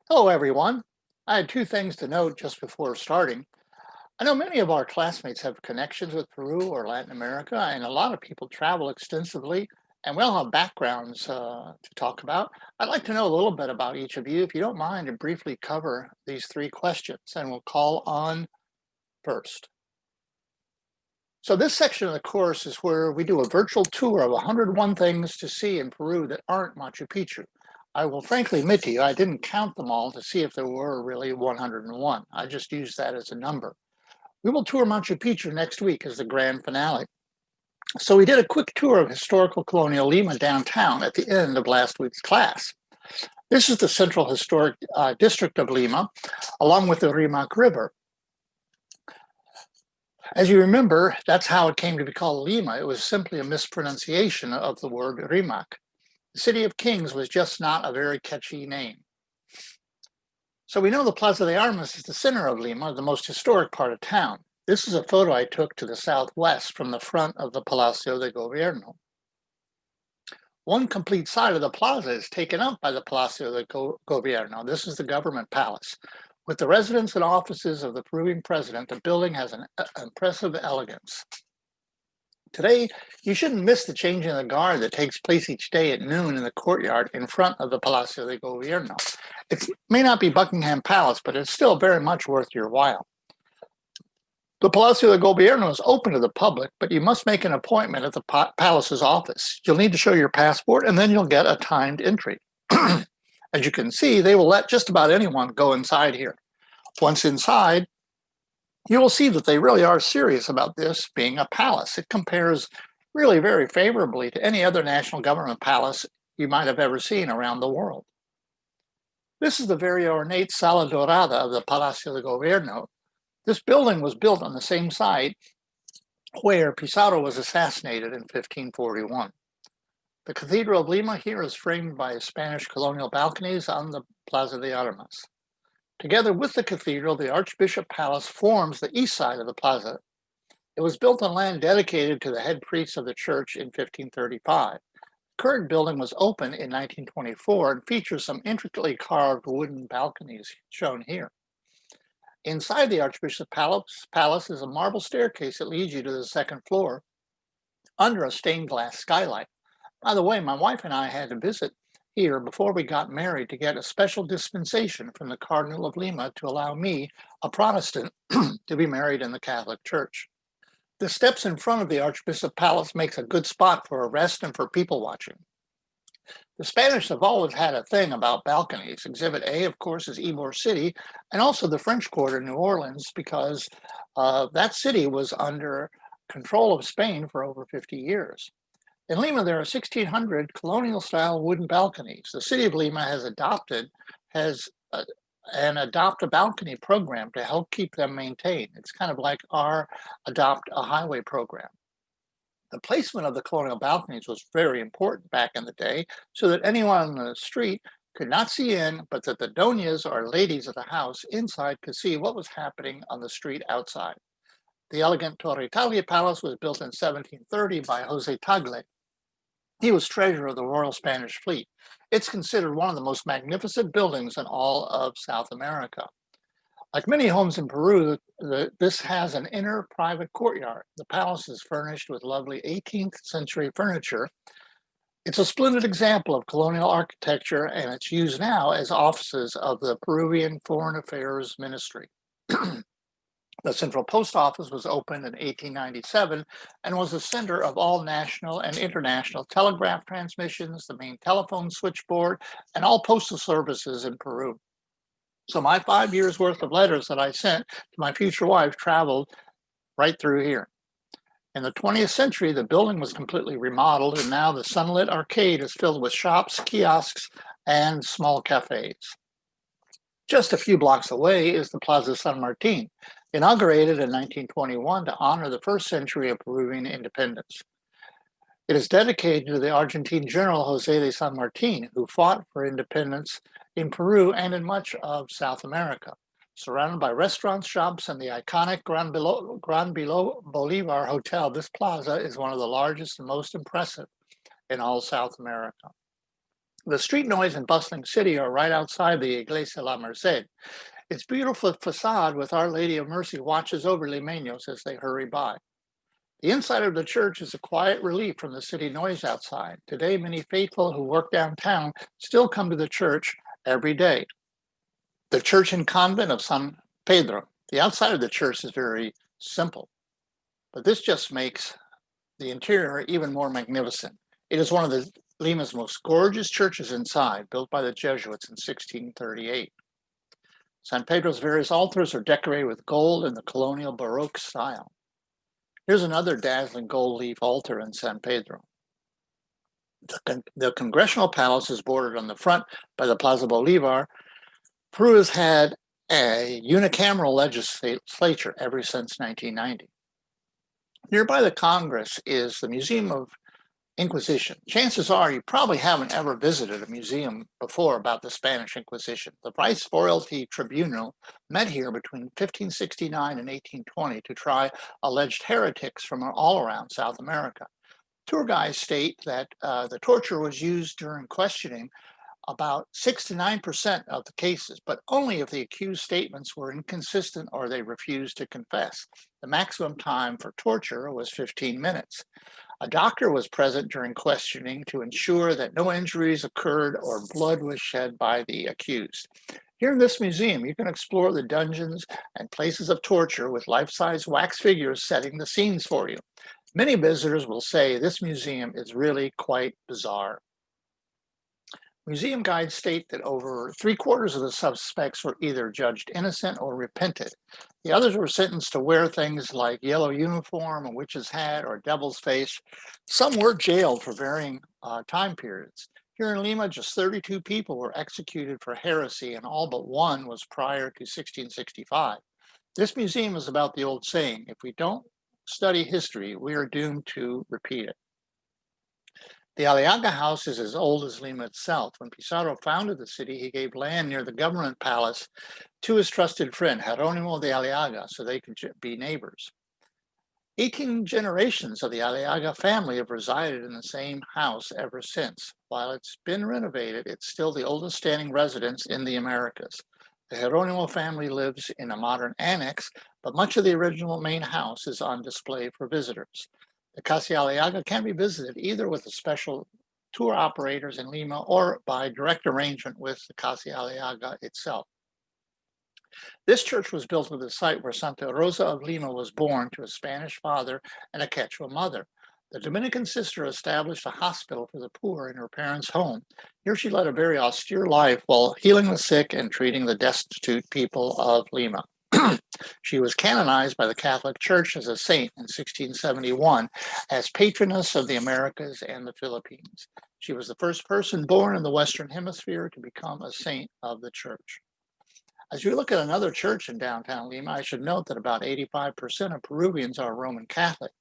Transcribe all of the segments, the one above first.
Hello, everyone. I had two things to note just before starting. I know many of our classmates have connections with Peru or Latin America, and a lot of people travel extensively, and we all have backgrounds to talk about. I'd like to know a little bit about each of you, if you don't mind, to briefly cover these three questions, and we'll call on first. So, this section of the course is where we do a virtual tour of 101 things to see in Peru that aren't Machu Picchu. I will frankly admit to you, I didn't count them all to see if there were really 101. I just used that as a number. We will tour Machu Picchu next week as the grand finale. So, we did a quick tour of historical colonial Lima downtown at the end of last week's class. This is the central historic district of Lima, along with the Rimac River. As you remember, that's how it came to be called Lima. It was simply a mispronunciation of the word Rimac. The City of Kings was just not a very catchy name. So we know the Plaza de Armas is the center of Lima, the most historic part of town. This is a photo I took to the southwest from the front of the Palacio de Gobierno. One complete side of the plaza is taken up by the Palacio de Gobierno. This is the government palace. With the residence and offices of the Peruvian president, the building has an impressive elegance. Today, you shouldn't miss the changing of the guard that takes place each day at noon in the courtyard in front of the Palacio de Gobierno. It may not be Buckingham Palace, but it's still very much worth your while. The Palacio de Gobierno is open to the public, but you must make an appointment at the palace's office. You'll need to show your passport, and then you'll get a timed entry. As you can see, they will let just about anyone go inside here. Once inside, you will see that they really are serious about this being a palace. It compares really very favorably to any other national government palace you might have ever seen around the world. This is the very ornate Sala Dorada of the Palacio de Gobierno. This building was built on the same site where Pizarro was assassinated in 1541. The Cathedral of Lima here is framed by Spanish colonial balconies on the Plaza de Armas. Together with the cathedral, the Archbishop Palace forms the east side of the plaza. It was built on land dedicated to the head priest of the church in 1535. The current building was opened in 1924 and features some intricately carved wooden balconies shown here. Inside the Archbishop Palace is a marble staircase that leads you to the second floor under a stained glass skylight. By the way, my wife and I had to visit here before we got married to get a special dispensation from the Cardinal of Lima to allow me, a Protestant, to be married in the Catholic Church. The steps in front of the Archbishop Palace makes a good spot for a rest and for people watching. The Spanish have always had a thing about balconies. Exhibit A, of course, is Ybor City, and also the French Quarter, New Orleans, because that city was under control of Spain for over 50 years. In Lima, there are 1,600 colonial-style wooden balconies. The city of Lima has an Adopt a Balcony program to help keep them maintained. It's kind of like our Adopt a Highway program. The placement of the colonial balconies was very important back in the day so that anyone on the street could not see in, but that the doñas or ladies of the house inside could see what was happening on the street outside. The elegant Torre Italia Palace was built in 1730 by Jose Tagle. He was treasurer of the Royal Spanish Fleet. It's considered one of the most magnificent buildings in all of South America. Like many homes in Peru, this has an inner private courtyard. The palace is furnished with lovely 18th century furniture. It's a splendid example of colonial architecture, and it's used now as offices of the Peruvian Foreign Affairs Ministry. The Central Post Office was opened in 1897 and was the center of all national and international telegraph transmissions, the main telephone switchboard, and all postal services in Peru. So my 5 years worth of letters that I sent to my future wife traveled right through here. In the 20th century, the building was completely remodeled, and now the sunlit arcade is filled with shops, kiosks, and small cafes. Just a few blocks away is the Plaza San Martin, inaugurated in 1921 to honor the first century of Peruvian independence. It is dedicated to the Argentine general Jose de San Martin, who fought for independence in Peru and in much of South America. Surrounded by restaurants, shops, and the iconic Gran Bolivar Hotel, this plaza is one of the largest and most impressive in all South America. The street noise and bustling city are right outside the Iglesia La Merced. Its beautiful facade with Our Lady of Mercy watches over Limeños as they hurry by. The inside of the church is a quiet relief from the city noise outside. Today, many faithful who work downtown still come to the church every day. The church and convent of San Pedro. The outside of the church is very simple, but this just makes the interior even more magnificent. It is one of Lima's most gorgeous churches inside, built by the Jesuits in 1638. San Pedro's various altars are decorated with gold in the colonial Baroque style. Here's another dazzling gold leaf altar in San Pedro. The Congressional Palace is bordered on the front by the Plaza Bolivar. Peru has had a unicameral legislature ever since 1990. Nearby the Congress is the Museum of Inquisition. Chances are you probably haven't ever visited a museum before about the Spanish Inquisition. The Viceroyalty Tribunal met here between 1569 and 1820 to try alleged heretics from all around South America. Tour guides state that the torture was used during questioning about 6 to 9% of the cases, but only if the accused statements were inconsistent or they refused to confess. The maximum time for torture was 15 minutes. A doctor was present during questioning to ensure that no injuries occurred or blood was shed by the accused. Here in this museum, you can explore the dungeons and places of torture with life-size wax figures setting the scenes for you. Many visitors will say this museum is really quite bizarre. Museum guides state that over 3/4 of the suspects were either judged innocent or repented. The others were sentenced to wear things like yellow uniform, a witch's hat, or devil's face. Some were jailed for varying time periods. Here in Lima, just 32 people were executed for heresy, and all but one was prior to 1665. This museum is about the old saying, if we don't study history, we are doomed to repeat it. The Aliaga house is as old as Lima itself. When Pizarro founded the city, he gave land near the government palace to his trusted friend, Jeronimo de Aliaga, so they could be neighbors. 18 generations of the Aliaga family have resided in the same house ever since. While it's been renovated, it's still the oldest standing residence in the Americas. The Jeronimo family lives in a modern annex, but much of the original main house is on display for visitors. The Casa Aliaga can be visited either with the special tour operators in Lima or by direct arrangement with the Casa Aliaga itself. This church was built at the site where Santa Rosa of Lima was born to a Spanish father and a Quechua mother. The Dominican sister established a hospital for the poor in her parents' home. Here she led a very austere life while healing the sick and treating the destitute people of Lima. She was canonized by the Catholic Church as a saint in 1671 as patroness of the Americas and the Philippines. She was the first person born in the Western Hemisphere to become a saint of the church. As we look at another church in downtown Lima, I should note that about 85% of Peruvians are Roman Catholic.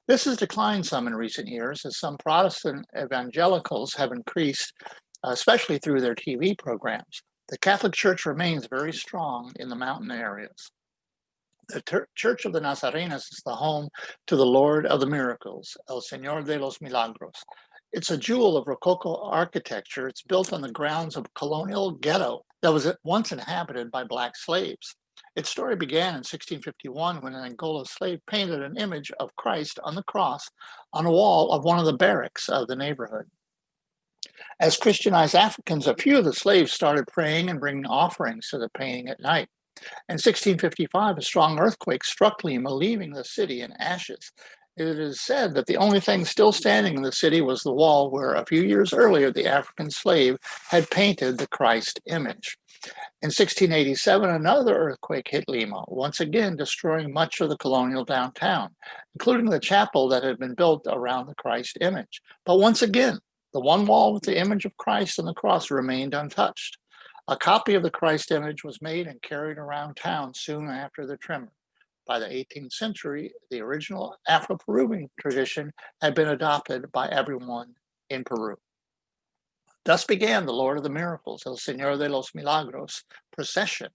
This has declined some in recent years as some Protestant evangelicals have increased, especially through their TV programs. The Catholic Church remains very strong in the mountain areas. The Church of the Nazarenas is the home to the Lord of the Miracles, El Señor de los Milagros. It's a jewel of Rococo architecture. It's built on the grounds of a colonial ghetto that was once inhabited by Black slaves. Its story began in 1651 when an Angola slave painted an image of Christ on the cross on a wall of one of the barracks of the neighborhood. As Christianized Africans, a few of the slaves started praying and bringing offerings to the painting at night. In 1655, a strong earthquake struck Lima, leaving the city in ashes. It is said that the only thing still standing in the city was the wall where a few years earlier the African slave had painted the Christ image. In 1687, another earthquake hit Lima, once again destroying much of the colonial downtown, including the chapel that had been built around the Christ image. But once again, the one wall with the image of Christ and the cross remained untouched. A copy of the Christ image was made and carried around town soon after the tremor. By the 18th century, the original Afro-Peruvian tradition had been adopted by everyone in Peru. Thus began the Lord of the Miracles, El Señor de los Milagros procession.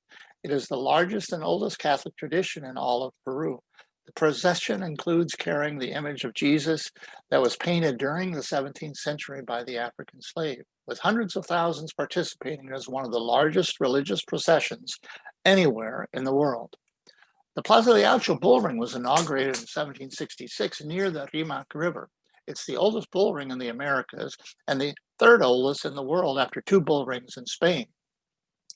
It is the largest and oldest Catholic tradition in all of Peru. The procession includes carrying the image of Jesus that was painted during the 17th century by the African slave, with hundreds of thousands participating as one of the largest religious processions anywhere in the world. The Plaza de Ocho bull ring was inaugurated in 1766 near the Rimac River. It's the oldest bull ring in the Americas and the third oldest in the world after two bull rings in Spain.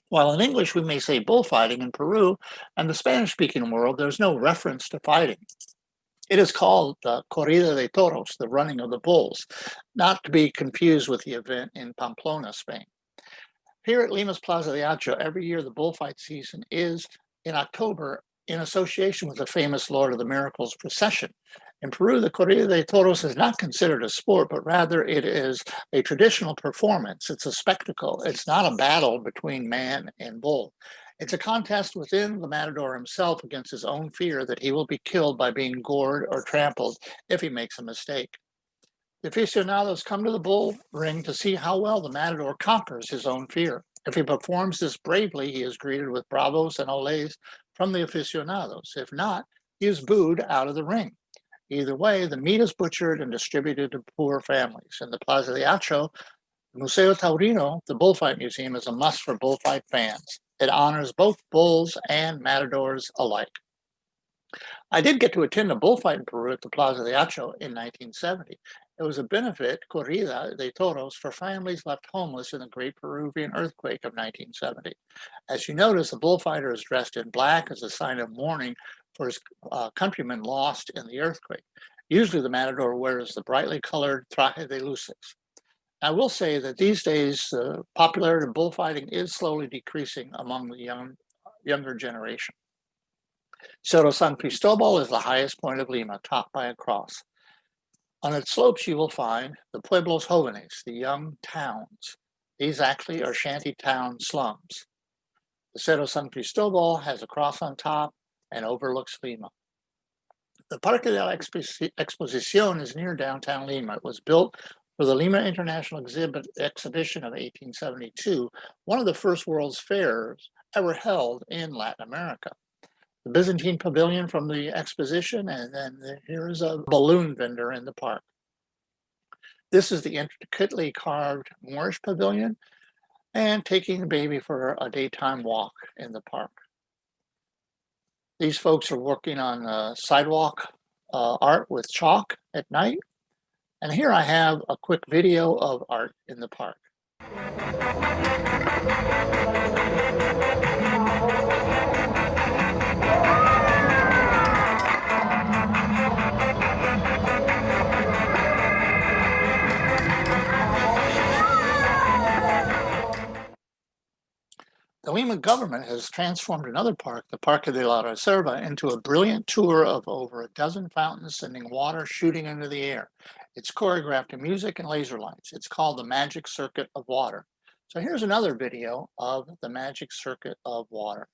While in English we may say bullfighting in Peru and the Spanish-speaking world, there's no reference to fighting. It is called the Corrida de Toros, the running of the bulls, not to be confused with the event in Pamplona, Spain. Here at Lima's Plaza de Ocho, every year the bullfight season is in October in association with the famous Lord of the Miracles procession. In Peru, the Corrida de Toros is not considered a sport, but rather it is a traditional performance. It's a spectacle. It's not a battle between man and bull. It's a contest within the matador himself against his own fear that he will be killed by being gored or trampled if he makes a mistake. The aficionados come to the bull ring to see how well the matador conquers his own fear. If he performs this bravely, he is greeted with bravos and oles from the aficionados. If not, he is booed out of the ring. Either way, the meat is butchered and distributed to poor families. In the Plaza de Ocho, Museo Taurino, the bullfight museum, is a must for bullfight fans. It honors both bulls and matadors alike. I did get to attend a bullfight in Peru at the Plaza de Ocho in 1970. It was a benefit, Corrida de Toros, for families left homeless in the Great Peruvian Earthquake of 1970. As you notice, the bullfighter is dressed in black as a sign of mourning for his countrymen lost in the earthquake. Usually the matador wears the brightly colored traje de luces. I will say that these days, the popularity of bullfighting is slowly decreasing among the younger generation. Cerro San Cristobal is the highest point of Lima, topped by a cross. On its slopes, you will find the Pueblos Jóvenes, the young towns. These actually are shanty town slums. The Cerro San Cristobal has a cross on top and overlooks Lima. The Parque de la Exposición is near downtown Lima. It was built for the Lima International Exhibition of 1872, one of the first World's Fairs ever held in Latin America. The Byzantine Pavilion from the exposition, and then here's a balloon vendor in the park. This is the intricately carved Moorish Pavilion, and taking the baby for a daytime walk in the park. These folks are working on sidewalk art with chalk at night. And here I have a quick video of art in the park. The Lima government has transformed another park, the Parque de la Reserva, into a brilliant tour of over a dozen fountains sending water shooting into the air. It's choreographed to music and laser lights. It's called the Magic Circuit of Water. So here's another video of the Magic Circuit of Water.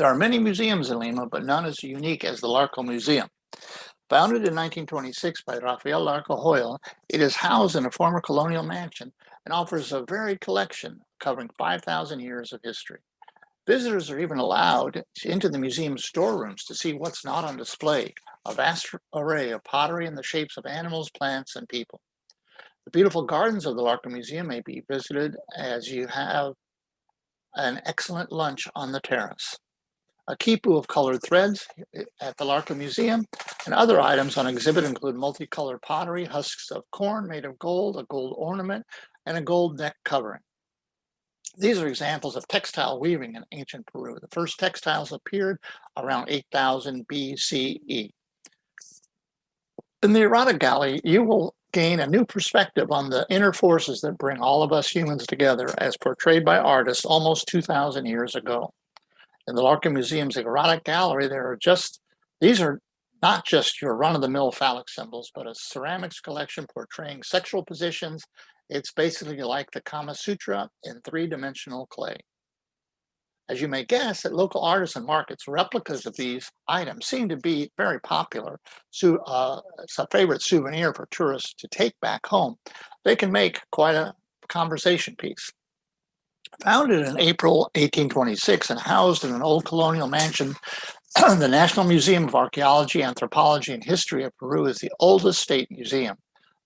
There are many museums in Lima, but none as unique as the Larco Museum. Founded in 1926 by Rafael Larco Hoyle, it is housed in a former colonial mansion and offers a varied collection covering 5,000 years of history. Visitors are even allowed into the museum's storerooms to see what's not on display, a vast array of pottery in the shapes of animals, plants, and people. The beautiful gardens of the Larco Museum may be visited as you have an excellent lunch on the terrace. A quipu of colored threads at the Larco Museum, and other items on exhibit include multicolored pottery, husks of corn made of gold, a gold ornament, and a gold neck covering. These are examples of textile weaving in ancient Peru. The first textiles appeared around 8000 BCE. In the erotic gallery, you will gain a new perspective on the inner forces that bring all of us humans together as portrayed by artists almost 2,000 years ago. In the Larco Museum's erotic gallery, these are not just your run-of-the-mill phallic symbols, but a ceramics collection portraying sexual positions. It's basically like the Kama Sutra in three-dimensional clay. As you may guess, at local artisan markets, replicas of these items seem to be very popular. So, it's a favorite souvenir for tourists to take back home. They can make quite a conversation piece. Founded in April 1826 and housed in an old colonial mansion, the National Museum of Archaeology, Anthropology, and History of Peru is the oldest state museum.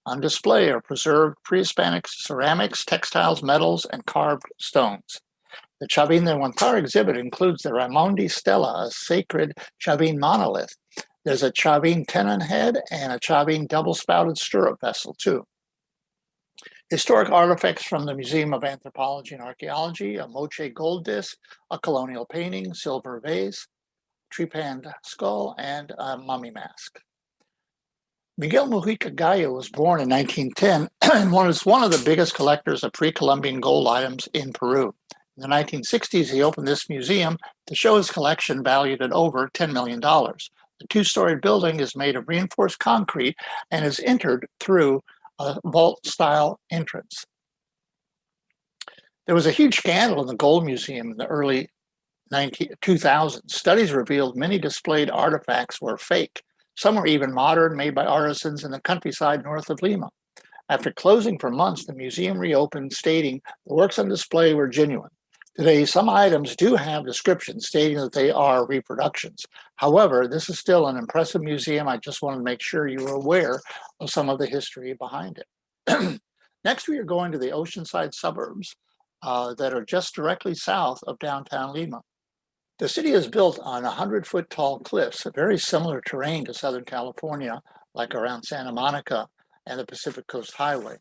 On display are preserved pre-Hispanic ceramics, textiles, metals, and carved stones. The Chavin de Huantar exhibit includes the Raimondi Stela, a sacred Chavin monolith. There's a Chavin tenon head and a Chavin double-spouted stirrup vessel, too. Historic artifacts from the Museum of Anthropology and Archaeology, a Moche gold disc, a colonial painting, silver vase, trepanned skull, and a mummy mask. Miguel Mujica Gallo was born in 1910 and was one of the biggest collectors of pre-Columbian gold items in Peru. In the 1960s, he opened this museum to show his collection valued at over $10 million. The two-story building is made of reinforced concrete and is entered through a vault-style entrance. There was a huge scandal in the Gold Museum in the early 2000s. Studies revealed many displayed artifacts were fake. Some were even modern, made by artisans in the countryside north of Lima. After closing for months, the museum reopened, stating the works on display were genuine. Today, some items do have descriptions stating that they are reproductions. However, this is still an impressive museum. I just wanted to make sure you were aware of some of the history behind it. Next, we are going to the oceanside suburbs that are just directly south of downtown Lima. The city is built on 100-foot tall cliffs, a very similar terrain to Southern California, like around Santa Monica and the Pacific Coast Highway.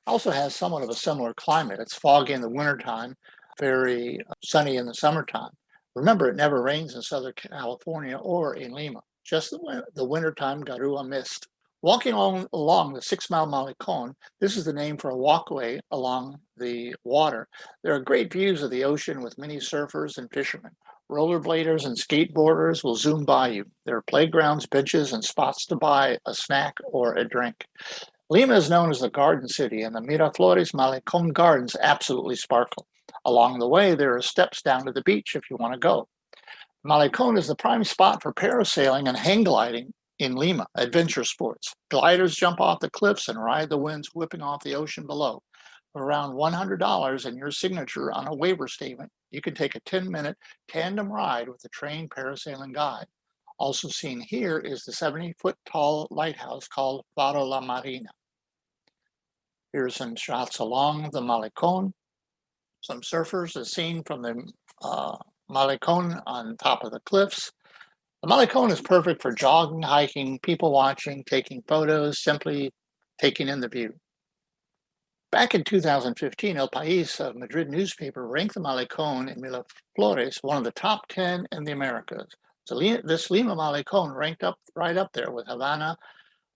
Also has somewhat of a similar climate. It's foggy in the wintertime, very sunny in the summertime. Remember, it never rains in Southern California or in Lima, just the wintertime Garua mist. Walking along the 6 Mile Malecon, this is the name for a walkway along the water. There are great views of the ocean with many surfers and fishermen. Rollerbladers and skateboarders will zoom by you. There are playgrounds, benches, and spots to buy a snack or a drink. Lima is known as the Garden City, and the Miraflores Malecon Gardens absolutely sparkle. Along the way, there are steps down to the beach if you want to go. Malecon is the prime spot for parasailing and hang gliding in Lima, adventure sports. Gliders jump off the cliffs and ride the winds whipping off the ocean below. For around $100 and your signature on a waiver statement, you can take a 10-minute tandem ride with a trained parasailing guide. Also seen here is the 70-foot tall lighthouse called Faro La Marina. Here are some shots along the Malecon. Some surfers are seen from the Malecon on top of the cliffs. The Malecon is perfect for jogging, hiking, people watching, taking photos, simply taking in the view. Back in 2015, El País, a Madrid newspaper, ranked the Malecon in Miraflores one of the top 10 in the Americas. So this Lima Malecon ranked up right up there with Havana,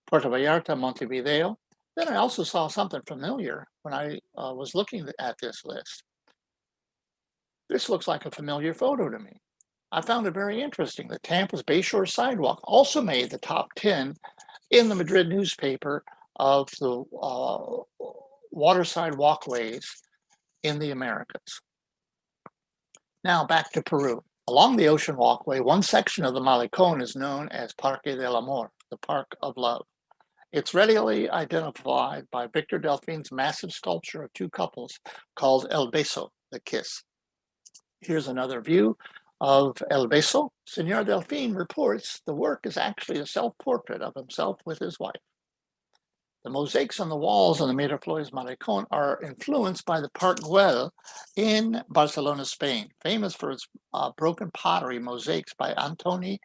Puerto Vallarta, Montevideo. Then I also saw something familiar when I was looking at this list. This looks like a familiar photo to me. I found it very interesting that Tampa's Bayshore Sidewalk also made the top 10 in the Madrid newspaper of the waterside walkways in the Americas. Now back to Peru. Along the ocean walkway, one section of the Malecón is known as Parque del Amor, the Park of Love. It's readily identified by Victor Delphin's massive sculpture of two couples called El Beso, the kiss. Here's another view of El Beso. Senor Delphin reports the work is actually a self-portrait of himself with his wife. The mosaics on the walls on the Miraflores Malecón are influenced by the Park Güell in Barcelona, Spain, famous for its broken pottery mosaics by Antoni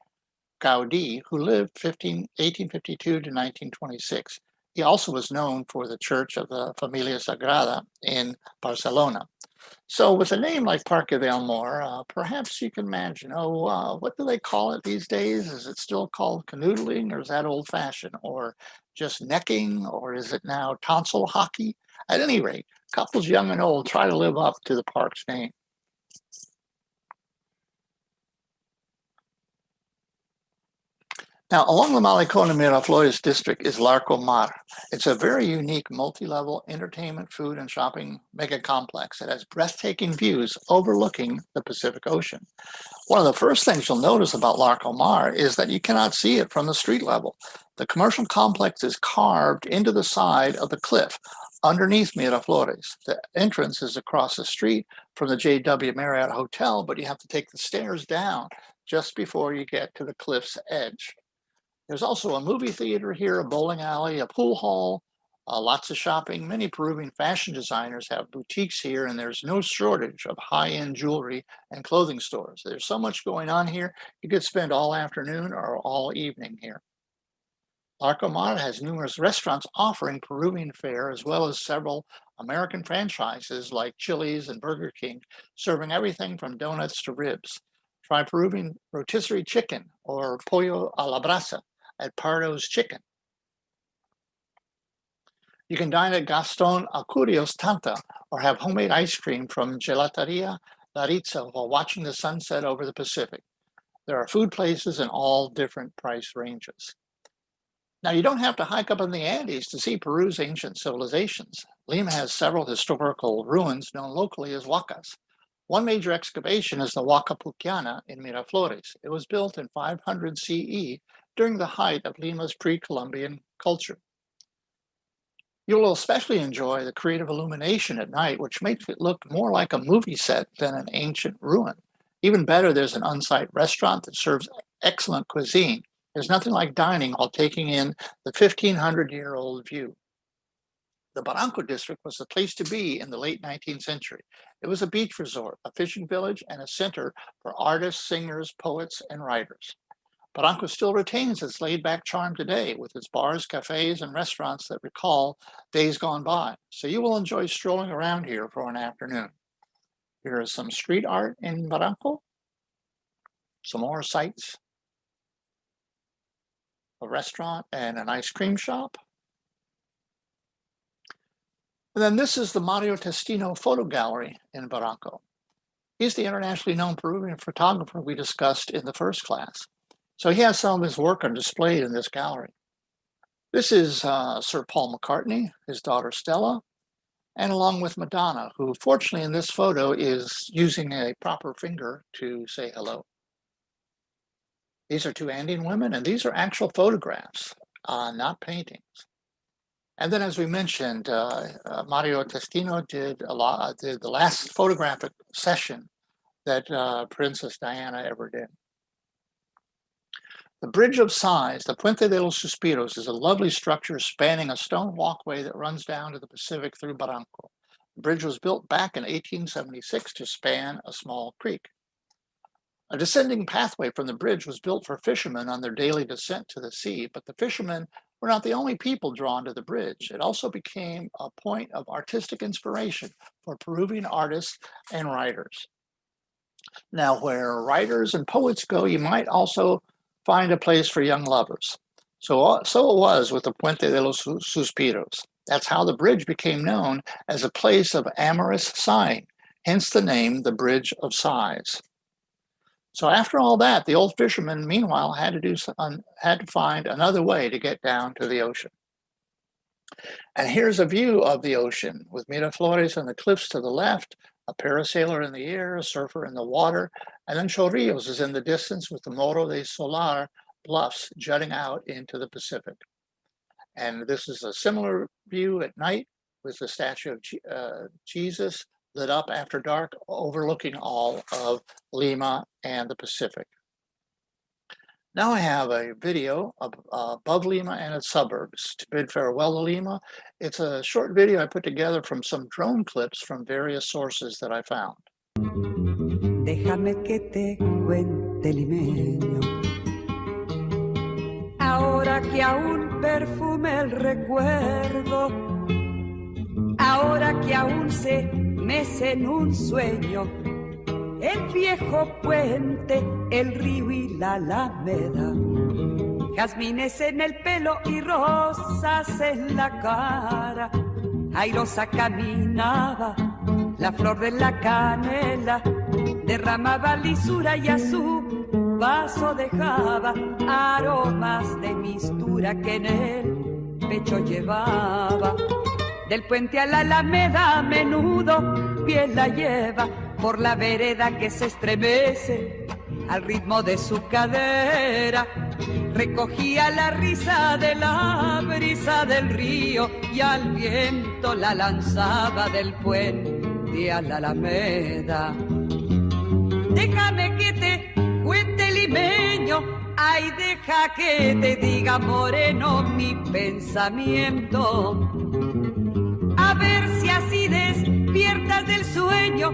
Gaudí, who lived 1852 to 1926. He also was known for the Church of the Familia Sagrada in Barcelona. So with a name like Parque del Amor, perhaps you can imagine, what do they call it these days? Is it still called canoodling, or is that old fashioned, or just necking, or is it now tonsil hockey? At any rate, couples young and old try to live up to the park's name. Now, along the Malecón and Miraflores district is Larco Mar. It's a very unique multi-level entertainment, food, and shopping mega complex that has breathtaking views overlooking the Pacific Ocean. One of the first things you'll notice about Larco Mar is that you cannot see it from the street level. The commercial complex is carved into the side of the cliff underneath Miraflores. The entrance is across the street from the JW Marriott Hotel, but you have to take the stairs down just before you get to the cliff's edge. There's also a movie theater here, a bowling alley, a pool hall, lots of shopping. Many Peruvian fashion designers have boutiques here, and there's no shortage of high-end jewelry and clothing stores. There's so much going on here, you could spend all afternoon or all evening here. Larco Mar has numerous restaurants offering Peruvian fare, as well as several American franchises like Chili's and Burger King, serving everything from donuts to ribs. Try Peruvian rotisserie chicken or pollo a la brasa at Pardo's Chicken. You can dine at Gaston Acurio's Tanta or have homemade ice cream from Gelateria Laritza while watching the sunset over the Pacific. There are food places in all different price ranges. Now, you don't have to hike up in the Andes to see Peru's ancient civilizations. Lima has several historical ruins known locally as huacas. One major excavation is the Huaca Pucllana in Miraflores. It was built in 500 CE during the height of Lima's pre-Columbian culture. You will especially enjoy the creative illumination at night, which makes it look more like a movie set than an ancient ruin. Even better, there's an on-site restaurant that serves excellent cuisine. There's nothing like dining while taking in the 1,500-year-old view. The Barranco district was the place to be in the late 19th century. It was a beach resort, a fishing village, and a center for artists, singers, poets, and writers. Barranco still retains its laid-back charm today with its bars, cafes, and restaurants that recall days gone by. So you will enjoy strolling around here for an afternoon. Here is some street art in Barranco, some more sights, a restaurant and an ice cream shop. And then this is the Mario Testino Photo Gallery in Barranco. He's the internationally known Peruvian photographer we discussed in the first class. So he has some of his work on display in this gallery. This is Sir Paul McCartney, his daughter Stella, and along with Madonna, who fortunately in this photo is using a proper finger to say hello. These are two Andean women, and these are actual photographs, not paintings. And then, as we mentioned, Mario Testino did the last photographic session that Princess Diana ever did. The Bridge of Sighs, the Puente de los Suspiros, is a lovely structure spanning a stone walkway that runs down to the Pacific through Barranco. The bridge was built back in 1876 to span a small creek. A descending pathway from the bridge was built for fishermen on their daily descent to the sea, but the fishermen were not the only people drawn to the bridge. It also became a point of artistic inspiration for Peruvian artists and writers. Now, where writers and poets go, you might also find a place for young lovers. So it was with the Puente de los Suspiros. That's how the bridge became known as a place of amorous sighing, hence the name, the Bridge of Sighs. So after all that, the old fishermen, meanwhile, had to find another way to get down to the ocean. And here's a view of the ocean with Miraflores and the cliffs to the left, a parasailer in the air, a surfer in the water, And then Chorrillos is in the distance with the Morro de Solar bluffs jutting out into the Pacific. And this is a similar view at night with the statue of Jesus lit up after dark, overlooking all of Lima and the Pacific. Now I have a video of above Lima and its suburbs to bid farewell to Lima. It's a short video I put together from some drone clips from various sources that I found. Déjame que te cuente, limeño, ahora que aún perfume el recuerdo, ahora que aún se mece en un sueño el viejo puente, el río y la alameda, jazmines en el pelo y rosas en la cara. Airosa caminaba, la flor de la canela derramaba lisura y a su paso dejaba aromas de mistura que en el pecho llevaba. Del puente a la alameda a menudo piel la lleva por la vereda que se estremece al ritmo de su cadera. Recogía la risa de la brisa del río y al viento la lanzaba del puente a la alameda. Déjame que te cuente, limeño, ay, deja que te diga, moreno, mi pensamiento. A ver si así despiertas del sueño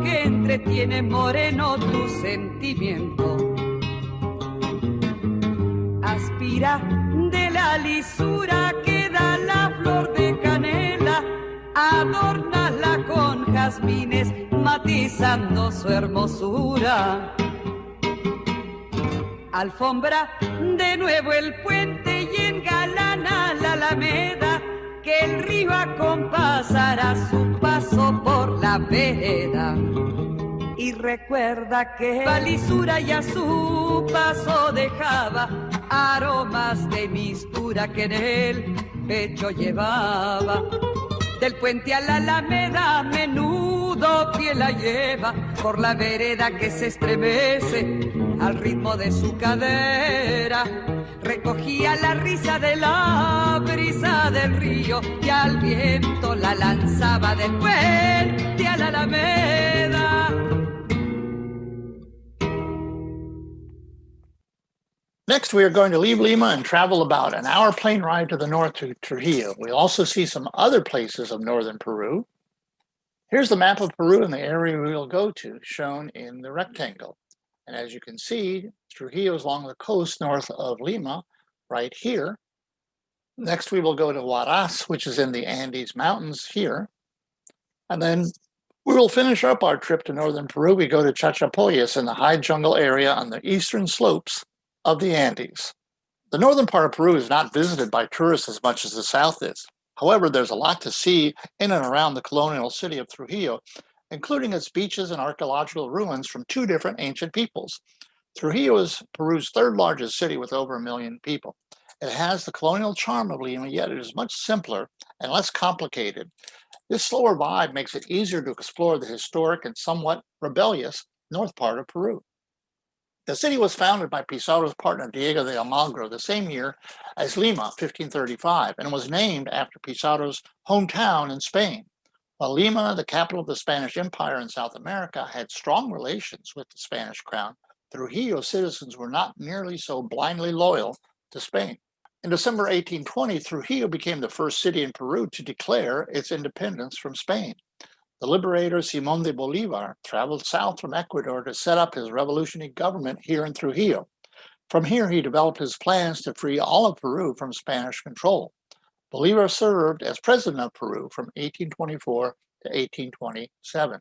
que entretiene, moreno, tu sentimiento. Aspira de la lisura que da la flor de canela, adórnala con jazmines, matizando su hermosura. Alfombra de nuevo el puente y engalana la alameda, que el río acompasará su paso por la vereda. Y recuerda que la lisura y a su paso dejaba aromas de mistura que en el pecho llevaba. Del puente a la alameda a menudo pie la lleva por la vereda que se estremece al ritmo de su cadera. Recogía la risa de la brisa del río y al viento la lanzaba del puente a la alameda. Next, we are going to leave Lima and travel about an hour plane ride to the north to Trujillo. We'll also see some other places of northern Peru. Here's the map of Peru and the area we'll go to, shown in the rectangle. And as you can see, Trujillo is along the coast north of Lima, right here. Next, we will go to Huaraz, which is in the Andes Mountains here. And then we will finish up our trip to northern Peru. We go to Chachapoyas in the high jungle area on the eastern slopes of the Andes. The northern part of Peru is not visited by tourists as much as the south is. However, there's a lot to see in and around the colonial city of Trujillo, including its beaches and archaeological ruins from two different ancient peoples. Trujillo is Peru's third largest city with over 1 million people. It has the colonial charm of Lima, yet it is much simpler and less complicated. This slower vibe makes it easier to explore the historic and somewhat rebellious north part of Peru. The city was founded by Pizarro's partner Diego de Almagro the same year as Lima, 1535, and was named after Pizarro's hometown in Spain. While Lima, the capital of the Spanish Empire in South America, had strong relations with the Spanish crown, Trujillo citizens were not nearly so blindly loyal to Spain. In December 1820, Trujillo became the first city in Peru to declare its independence from Spain. The liberator Simón de Bolívar traveled south from Ecuador to set up his revolutionary government here in Trujillo. From here, he developed his plans to free all of Peru from Spanish control. Bolívar served as president of Peru from 1824 to 1827.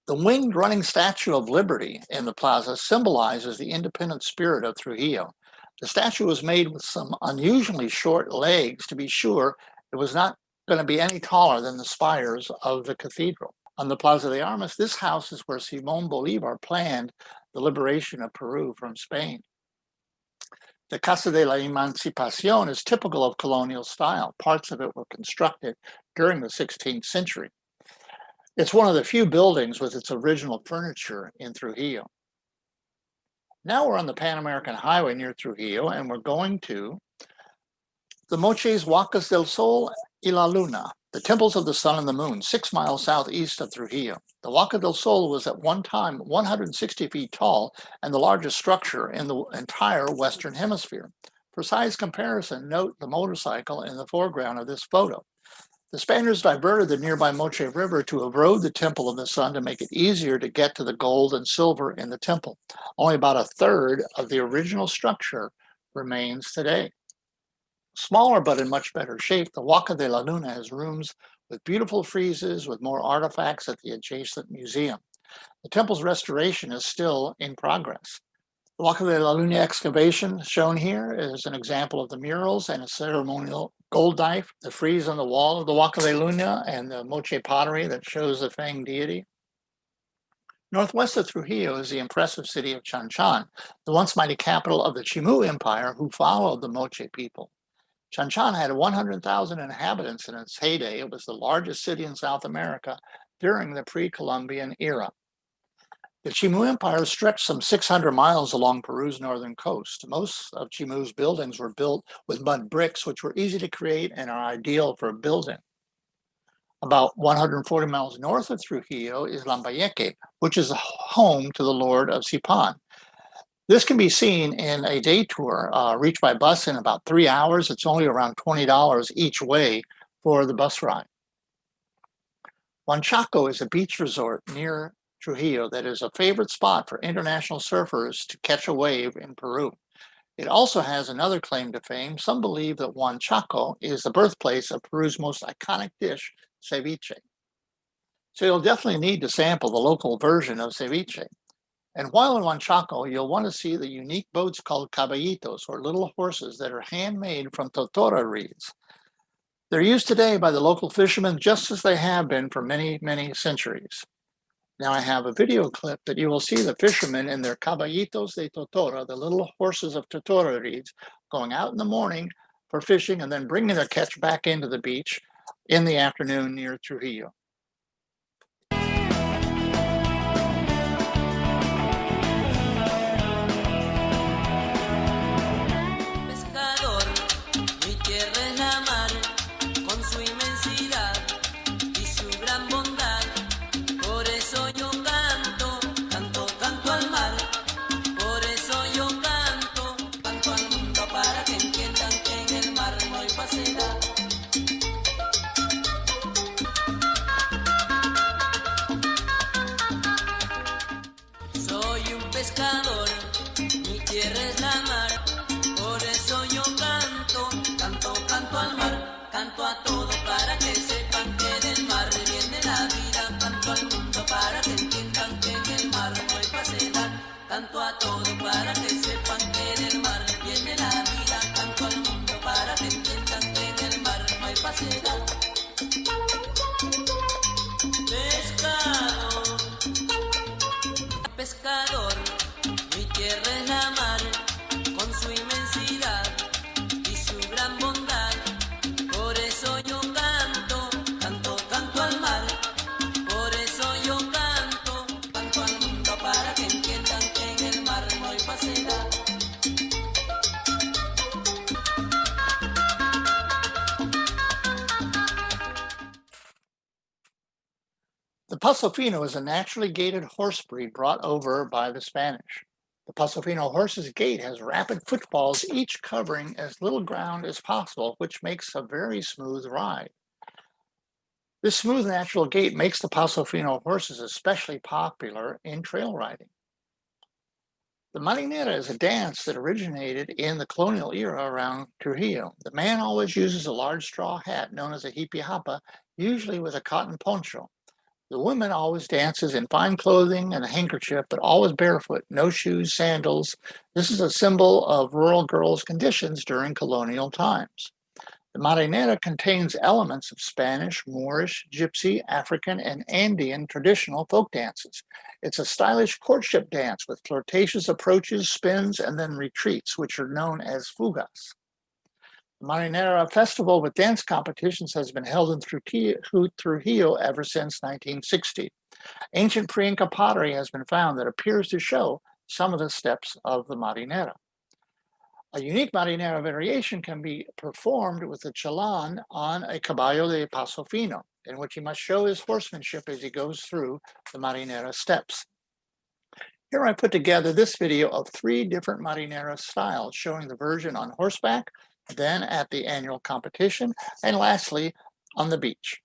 The winged running Statue of Liberty in the plaza symbolizes the independent spirit of Trujillo. The statue was made with some unusually short legs to be sure it was not going to be any taller than the spires of the cathedral. On the Plaza de Armas, this house is where Simón Bolívar planned the liberation of Peru from Spain. The Casa de la Emancipación is typical of colonial style. Parts of it were constructed during the 16th century. It's one of the few buildings with its original furniture in Trujillo. Now we're on the Pan American Highway near Trujillo, and we're going to the Moches Huacas del Sol y la Luna, the temples of the sun and the moon, 6 miles southeast of Trujillo. The Huaca del Sol was at one time 160 feet tall and the largest structure in the entire Western Hemisphere. For size comparison, note the motorcycle in the foreground of this photo. The Spaniards diverted the nearby Moche River to erode the Temple of the Sun to make it easier to get to the gold and silver in the temple. Only about a third of the original structure remains today. Smaller but in much better shape, the Huaca de la Luna has rooms with beautiful friezes with more artifacts at the adjacent museum. The temple's restoration is still in progress. The Huaca de la Luna excavation shown here is an example of the murals and a ceremonial gold knife, the frieze on the wall of the Huaca de Luna, and the Moche pottery that shows the Fang deity. Northwest of Trujillo is the impressive city of Chan Chan, the once mighty capital of the Chimu Empire who followed the Moche people. Chan Chan had 100,000 inhabitants in its heyday. It was the largest city in South America during the pre-Columbian era. The Chimu Empire stretched some 600 miles along Peru's northern coast. Most of Chimu's buildings were built with mud bricks, which were easy to create and are ideal for building. About 140 miles north of Trujillo is Lambayeque, which is home to the Lord of Sipan. This can be seen in a day tour, reached by bus in about 3 hours. It's only around $20 each way for the bus ride. Huanchaco is a beach resort near Trujillo that is a favorite spot for international surfers to catch a wave in Peru. It also has another claim to fame. Some believe that Huanchaco is the birthplace of Peru's most iconic dish, ceviche. So you'll definitely need to sample the local version of ceviche. And while in Huanchaco, you'll want to see the unique boats called caballitos, or little horses that are handmade from totora reeds. They're used today by the local fishermen just as they have been for many, many centuries. Now I have a video clip that you will see the fishermen in their caballitos de totora, the little horses of totora reeds, going out in the morning for fishing and then bringing their catch back into the beach in the afternoon near Trujillo. Canto a todo para que sepan que en el mar viene la vida. Canto al mundo para que entiendan que en el mar no hay falsedad. Pescador, pescador, mi tierra es la mar, con su inmensidad y su gran bondad. Por eso yo canto, canto, canto al mar. Por eso yo canto, canto al mundo para que entiendan que en el mar no hay falsedad. The Paso Fino is a naturally gaited horse breed brought over by the Spanish. The Paso Fino horse's gait has rapid footfalls, each covering as little ground as possible, which makes a very smooth ride. This smooth natural gait makes the Paso Fino horses especially popular in trail riding. The marinera is a dance that originated in the colonial era around Trujillo. The man always uses a large straw hat known as a hipihapa, usually with a cotton poncho. The woman always dances in fine clothing and a handkerchief, but always barefoot, no shoes, sandals. This is a symbol of rural girls' conditions during colonial times. The marinera contains elements of Spanish, Moorish, Gypsy, African, and Andean traditional folk dances. It's a stylish courtship dance with flirtatious approaches, spins, and then retreats, which are known as fugas. The Marinera Festival with dance competitions has been held in Trujillo ever since 1960. Ancient pre-Inca pottery has been found that appears to show some of the steps of the Marinera. A unique Marinera variation can be performed with the chalan on a caballo de paso fino, in which he must show his horsemanship as he goes through the Marinera steps. Here I put together this video of 3 different Marinera styles, showing the version on horseback, then at the annual competition, and lastly on the beach.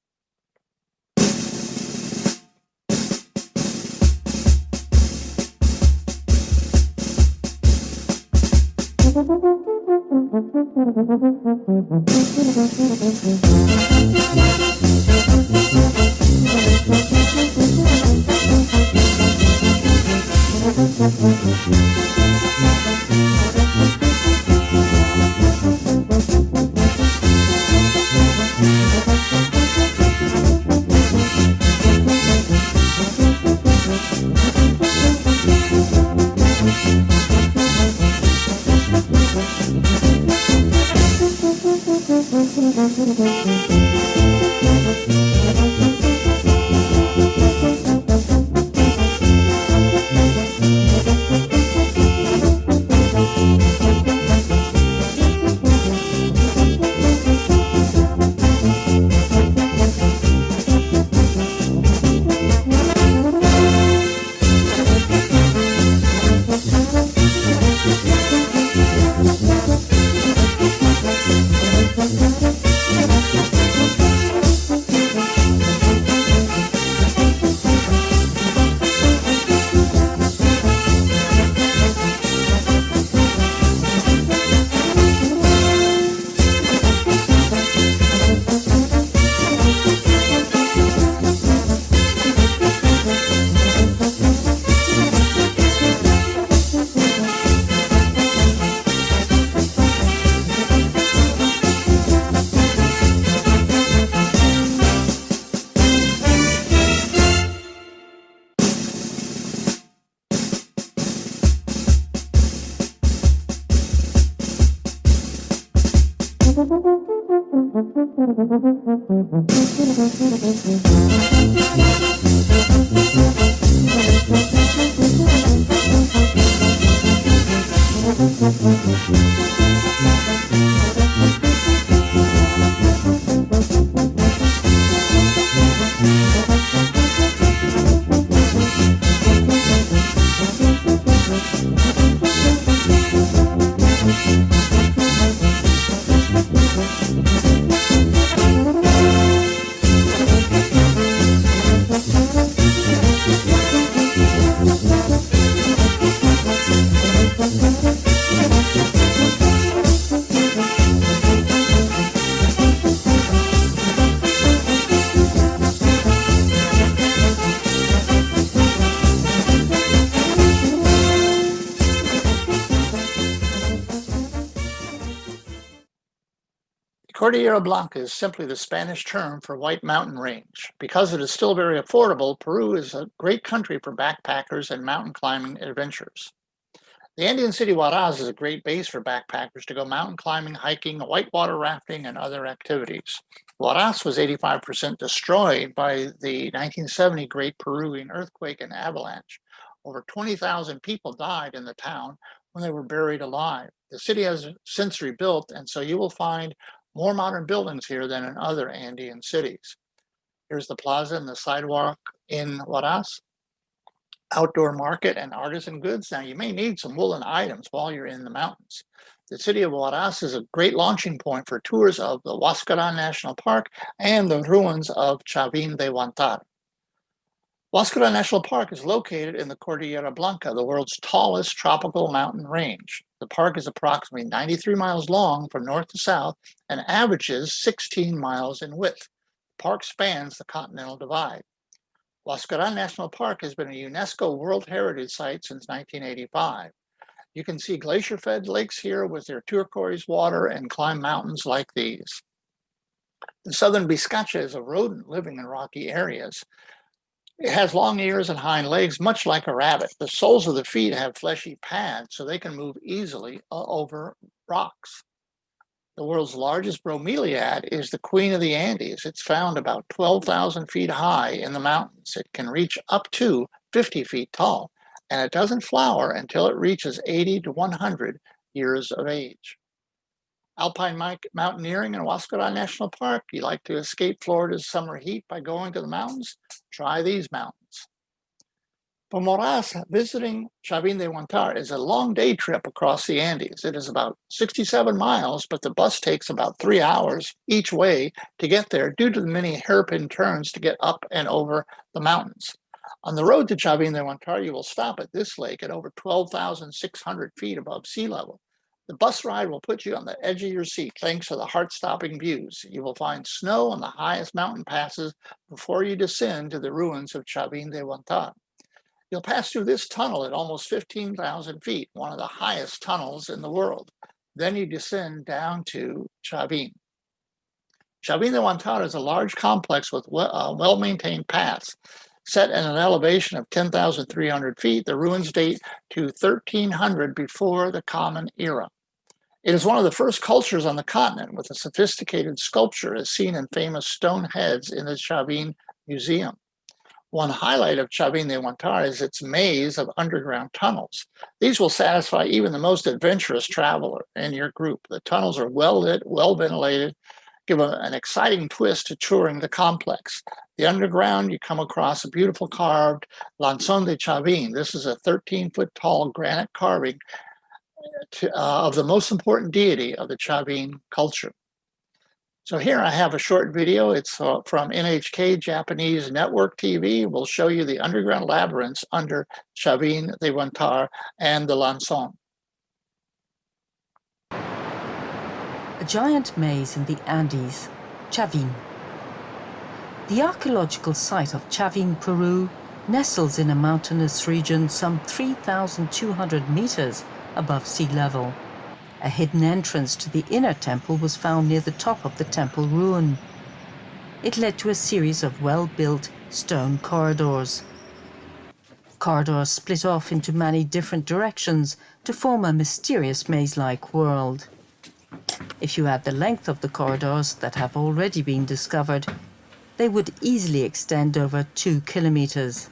Cordillera Blanca is simply the Spanish term for White Mountain Range. Because it is still very affordable, Peru is a great country for backpackers and mountain climbing adventures. The Andean city Huaraz is a great base for backpackers to go mountain climbing, hiking, whitewater rafting, and other activities. Huaraz was 85% destroyed by the 1970 Great Peruvian Earthquake and Avalanche. Over 20,000 people died in the town when they were buried alive. The city has since rebuilt, and so you will find more modern buildings here than in other Andean cities. Here's the plaza and the sidewalk in Huaraz. Outdoor market and artisan goods. Now you may need some woolen items while you're in the mountains. The city of Huaraz is a great launching point for tours of the Huascarán National Park and the ruins of Chavín de Huántar. Huascarán National Park is located in the Cordillera Blanca, the world's tallest tropical mountain range. The park is approximately 93 miles long from north to south and averages 16 miles in width. The park spans the Continental Divide. Huascarán National Park has been a UNESCO World Heritage Site since 1985. You can see glacier-fed lakes here with their turquoise water and climb mountains like these. The southern bizcacha is a rodent living in rocky areas. It has long ears and hind legs, much like a rabbit. The soles of the feet have fleshy pads so they can move easily over rocks. The world's largest bromeliad is the Queen of the Andes. It's found about 12,000 feet high in the mountains. It can reach up to 50 feet tall, and it doesn't flower until it reaches 80 to 100 years of age. Alpine mountaineering in Huascarán National Park. You like to escape Florida's summer heat by going to the mountains? Try these mountains. For Moraz, visiting Chavín de Huántar is a long day trip across the Andes. It is about 67 miles, but the bus takes about 3 hours each way to get there due to the many hairpin turns to get up and over the mountains. On the road to Chavín de Huántar, you will stop at this lake at over 12,600 feet above sea level. The bus ride will put you on the edge of your seat thanks to the heart-stopping views. You will find snow on the highest mountain passes before you descend to the ruins of Chavín de Huántar. You'll pass through this tunnel at almost 15,000 feet, one of the highest tunnels in the world. Then you descend down to Chavín. Chavín de Huántar is a large complex with well-maintained paths. Set at an elevation of 10,300 feet, the ruins date to 1300 before the Common Era. It is one of the first cultures on the continent with a sophisticated sculpture as seen in famous stone heads in the Chavín Museum. One highlight of Chavín de Huántar is its maze of underground tunnels. These will satisfy even the most adventurous traveler in your group. The tunnels are well lit, well ventilated, give an exciting twist to touring the complex. The underground, you come across a beautiful carved Lanzón de Chavín. This is a 13-foot tall granite carving of the most important deity of the Chavín culture. So here I have a short video. It's from NHK Japanese Network TV. We'll show you the underground labyrinths under Chavín de Huántar and the Lanzón. A giant maze in the Andes, Chavín. The archaeological site of Chavín, Peru, nestles in a mountainous region some 3,200 meters above sea level. A hidden entrance to the inner temple was found near the top of the temple ruin. It led to a series of well-built stone corridors. Corridors split off into many different directions to form a mysterious maze-like world. If you add the length of the corridors that have already been discovered, they would easily extend over 2 kilometers.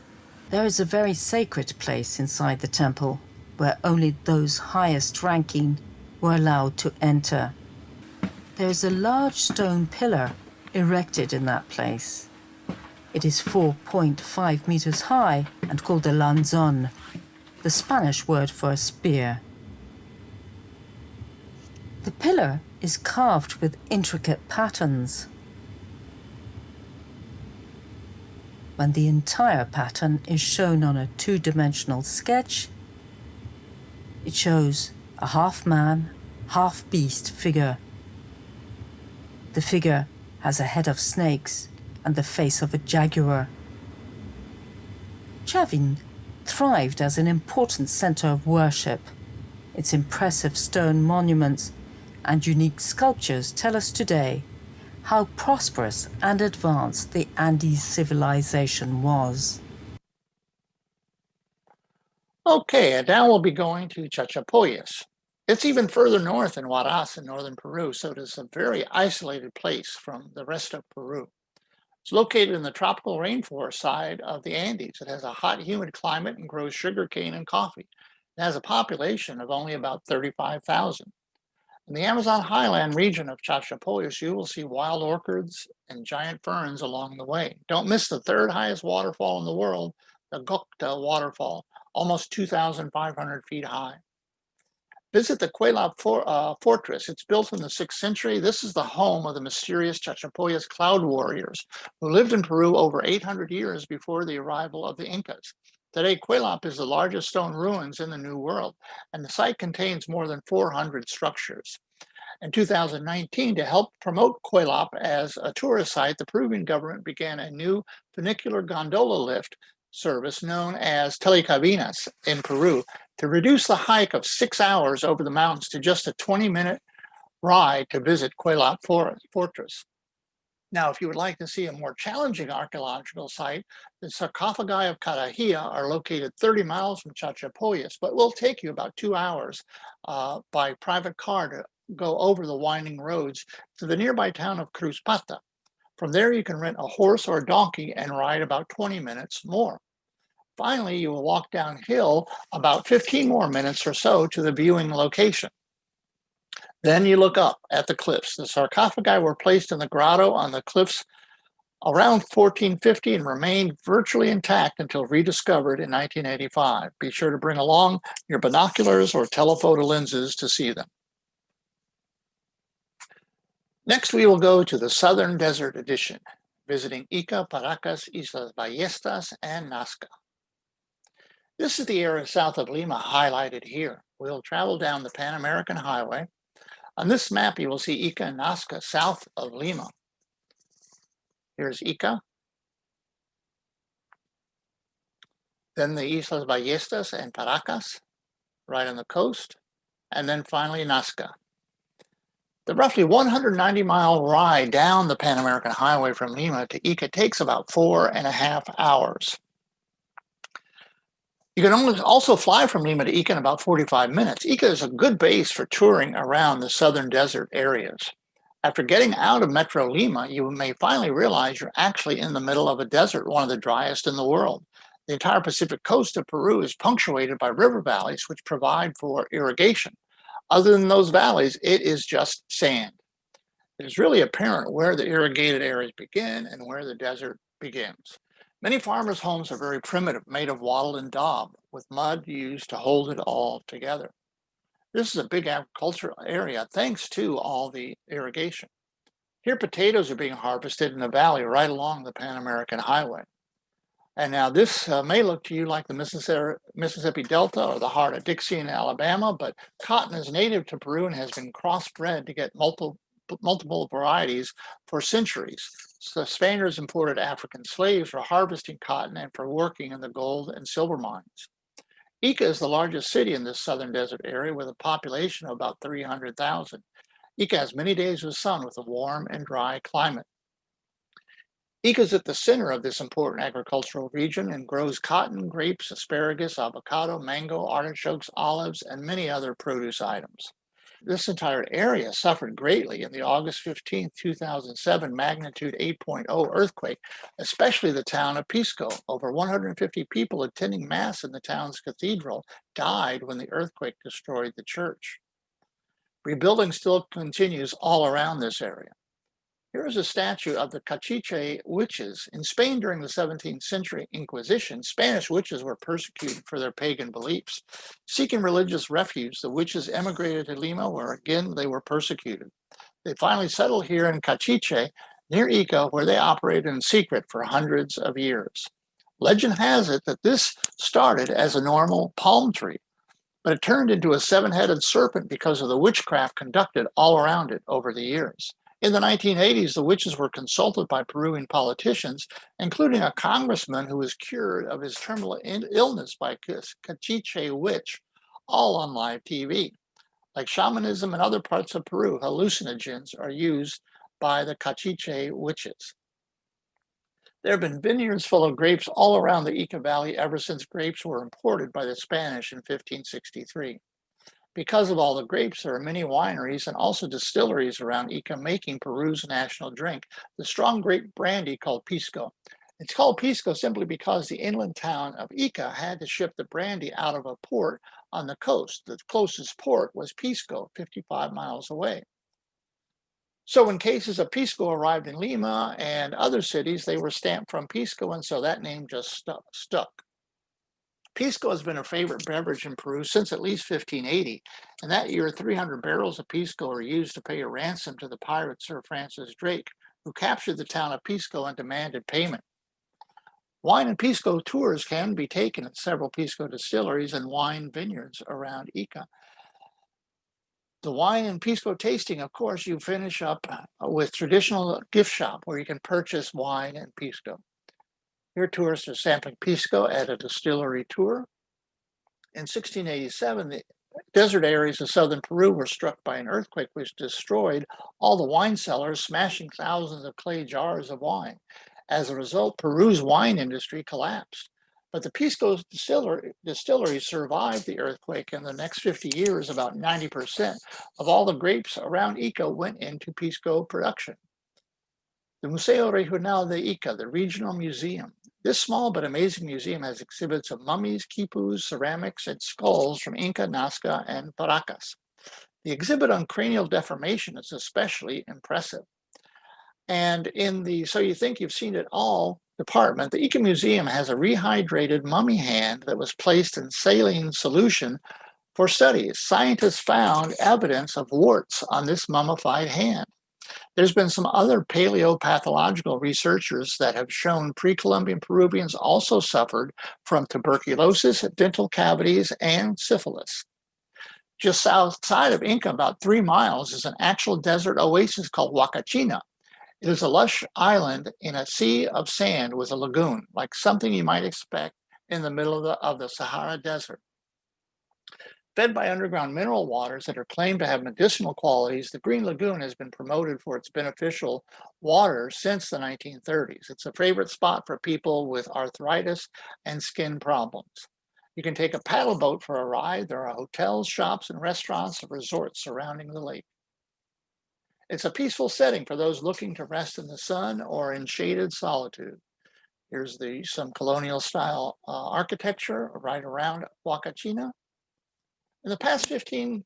There is a very sacred place inside the temple, where only those highest ranking were allowed to enter. There is a large stone pillar erected in that place. It is 4.5 meters high and called a lanzón, the Spanish word for a spear. The pillar is carved with intricate patterns. When the entire pattern is shown on a two-dimensional sketch, it shows a half-man, half-beast figure. The figure has a head of snakes and the face of a jaguar. Chavín thrived as an important center of worship. Its impressive stone monuments and unique sculptures tell us today how prosperous and advanced the Andes civilization was. Okay, and now we'll be going to Chachapoyas. It's even further north in Huaraz in northern Peru, so it is a very isolated place from the rest of Peru. It's located in the tropical rainforest side of the Andes. It has a hot, humid climate and grows sugarcane and coffee. It has a population of only about 35,000. In the Amazon highland region of Chachapoyas, you will see wild orchids and giant ferns along the way. Don't miss the third highest waterfall in the world, the Gocta waterfall, almost 2,500 feet high. Visit the Cuelap fortress. It's built in the 6th century. This is the home of the mysterious Chachapoyas cloud warriors who lived in Peru over 800 years before the arrival of the Incas. Today, Cuelap is the largest stone ruins in the New World, and the site contains more than 400 structures. In 2019, to help promote Cuelap as a tourist site, the Peruvian government began a new funicular gondola lift service known as Telecabinas in Peru to reduce the hike of 6 hours over the mountains to just a 20-minute ride to visit Cuelap fortress. Now, if you would like to see a more challenging archaeological site, the sarcophagi of Carajilla are located 30 miles from Chachapoyas, but will take you about 2 hours by private car to go over the winding roads to the nearby town of Cruzpata. From there, you can rent a horse or a donkey and ride about 20 minutes more. Finally, you will walk downhill about 15 more minutes or so to the viewing location. Then you look up at the cliffs. The sarcophagi were placed in the grotto on the cliffs around 1450 and remained virtually intact until rediscovered in 1985. Be sure to bring along your binoculars or telephoto lenses to see them. Next, we will go to the Southern Desert Edition, visiting Ica, Paracas, Islas Ballestas, and Nazca. This is the area south of Lima highlighted here. We'll travel down the Pan American Highway. On this map, you will see Ica and Nazca south of Lima. Here's Ica. Then the Islas Ballestas and Paracas, right on the coast. And then finally Nazca. The roughly 190-mile ride down the Pan American Highway from Lima to Ica takes about 4.5 hours. You can also fly from Lima to Ica in about 45 minutes. Ica is a good base for touring around the southern desert areas. After getting out of Metro Lima, you may finally realize you're actually in the middle of a desert, one of the driest in the world. The entire Pacific coast of Peru is punctuated by river valleys, which provide for irrigation. Other than those valleys, it is just sand. It is really apparent where the irrigated areas begin and where the desert begins. Many farmers' homes are very primitive, made of wattle and daub, with mud used to hold it all together. This is a big agricultural area thanks to all the irrigation. Here, potatoes are being harvested in a valley right along the Pan American Highway. And now this may look to you like the Mississippi Delta or the heart of Dixie in Alabama, but cotton is native to Peru and has been crossbred to get multiple varieties for centuries. So Spaniards imported African slaves for harvesting cotton and for working in the gold and silver mines. Ica is the largest city in this southern desert area with a population of about 300,000. Ica has many days of sun with a warm and dry climate. Ica is at the center of this important agricultural region and grows cotton, grapes, asparagus, avocado, mango, artichokes, olives, and many other produce items. This entire area suffered greatly in the August 15, 2007 magnitude 8.0 earthquake, especially the town of Pisco. Over 150 people attending Mass in the town's cathedral died when the earthquake destroyed the church. Rebuilding still continues all around this area. Here is a statue of the Cachiche witches. In Spain during the 17th century Inquisition, Spanish witches were persecuted for their pagan beliefs. Seeking religious refuge, the witches emigrated to Lima, where again they were persecuted. They finally settled here in Cachiche, near Ica, where they operated in secret for hundreds of years. Legend has it that this started as a normal palm tree, but it turned into a seven-headed serpent because of the witchcraft conducted all around it over the years. In the 1980s, the witches were consulted by Peruvian politicians, including a congressman who was cured of his terminal illness by Cachiche witch, all on live TV. Like shamanism in other parts of Peru, hallucinogens are used by the Cachiche witches. There have been vineyards full of grapes all around the Ica Valley ever since grapes were imported by the Spanish in 1563. Because of all the grapes, there are many wineries and also distilleries around Ica making Peru's national drink, the strong grape brandy called Pisco. It's called Pisco simply because the inland town of Ica had to ship the brandy out of a port on the coast. The closest port was Pisco, 55 miles away. So when cases of Pisco arrived in Lima and other cities, they were stamped from Pisco, and so that name just stuck. Pisco has been a favorite beverage in Peru since at least 1580, and that year 300 barrels of Pisco were used to pay a ransom to the pirate Sir Francis Drake, who captured the town of Pisco and demanded payment. Wine and Pisco tours can be taken at several Pisco distilleries and wine vineyards around Ica. The wine and Pisco tasting, of course, you finish up with traditional gift shop where you can purchase wine and Pisco. Here, tourists are sampling Pisco at a distillery tour. In 1687, the desert areas of southern Peru were struck by an earthquake which destroyed all the wine cellars, smashing thousands of clay jars of wine. As a result, Peru's wine industry collapsed. But the Pisco distillery survived the earthquake. In the next 50 years, about 90% of all the grapes around Ica went into Pisco production. The Museo Regional de Ica, the regional museum. This small but amazing museum has exhibits of mummies, quipus, ceramics, and skulls from Inca, Nazca, and Paracas. The exhibit on cranial deformation is especially impressive. And in the So You Think You've Seen It All department, the Ica Museum has a rehydrated mummy hand that was placed in saline solution for studies. Scientists found evidence of warts on this mummified hand. There's been some other paleopathological researchers that have shown pre-Columbian Peruvians also suffered from tuberculosis, dental cavities, and syphilis. Just outside of Inca, about 3 miles, is an actual desert oasis called Huacachina. It is a lush island in a sea of sand with a lagoon, like something you might expect in the middle of the Sahara Desert. Fed by underground mineral waters that are claimed to have medicinal qualities, the Green Lagoon has been promoted for its beneficial water since the 1930s. It's a favorite spot for people with arthritis and skin problems. You can take a paddle boat for a ride. There are hotels, shops, and restaurants and resorts surrounding the lake. It's a peaceful setting for those looking to rest in the sun or in shaded solitude. Here's some colonial style architecture right around Huacachina. In the past 15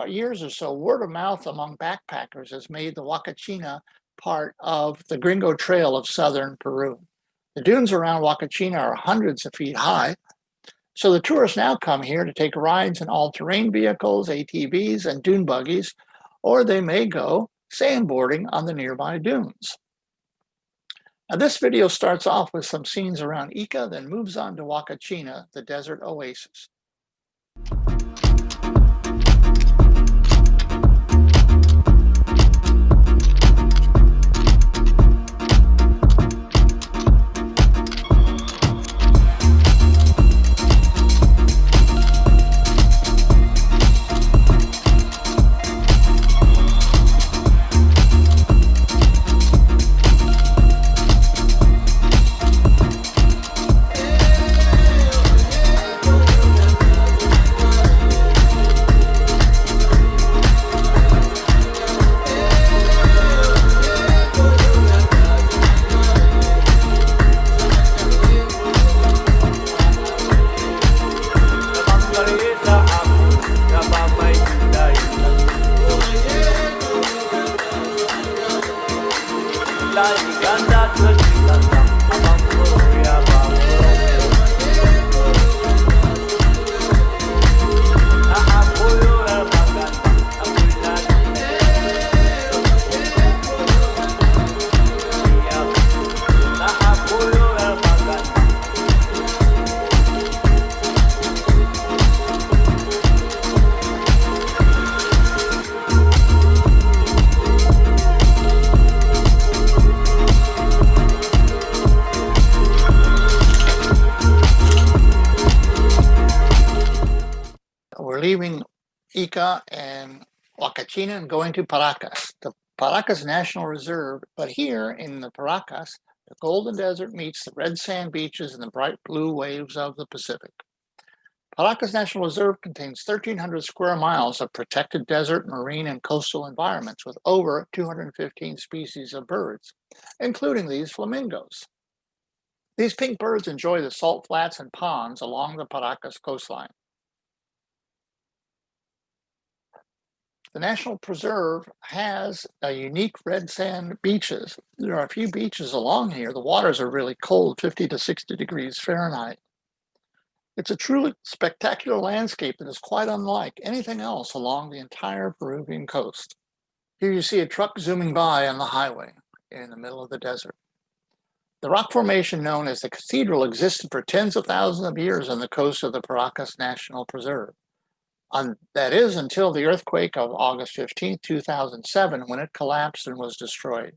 years or so, word of mouth among backpackers has made the Huacachina part of the Gringo Trail of southern Peru. The dunes around Huacachina are hundreds of feet high, so the tourists now come here to take rides in all-terrain vehicles, ATVs, and dune buggies, or they may go sandboarding on the nearby dunes. Now, this video starts off with some scenes around Ica, then moves on to Huacachina, the desert oasis. We're leaving Ica and Huacachina and going to Paracas, the Paracas National Reserve. But here in the Paracas, the golden desert meets the red sand beaches and the bright blue waves of the Pacific. Paracas National Reserve contains 1,300 square miles of protected desert, marine, and coastal environments with over 215 species of birds, including these flamingos. These pink birds enjoy the salt flats and ponds along the Paracas coastline. The National Preserve has a unique red sand beaches. There are a few beaches along here. The waters are really cold, 50 to 60 degrees Fahrenheit. It's a truly spectacular landscape that is quite unlike anything else along the entire Peruvian coast. Here you see a truck zooming by on the highway in the middle of the desert. The rock formation known as the Cathedral existed for tens of thousands of years on the coast of the Paracas National Preserve. That is until the earthquake of August 15, 2007, when it collapsed and was destroyed.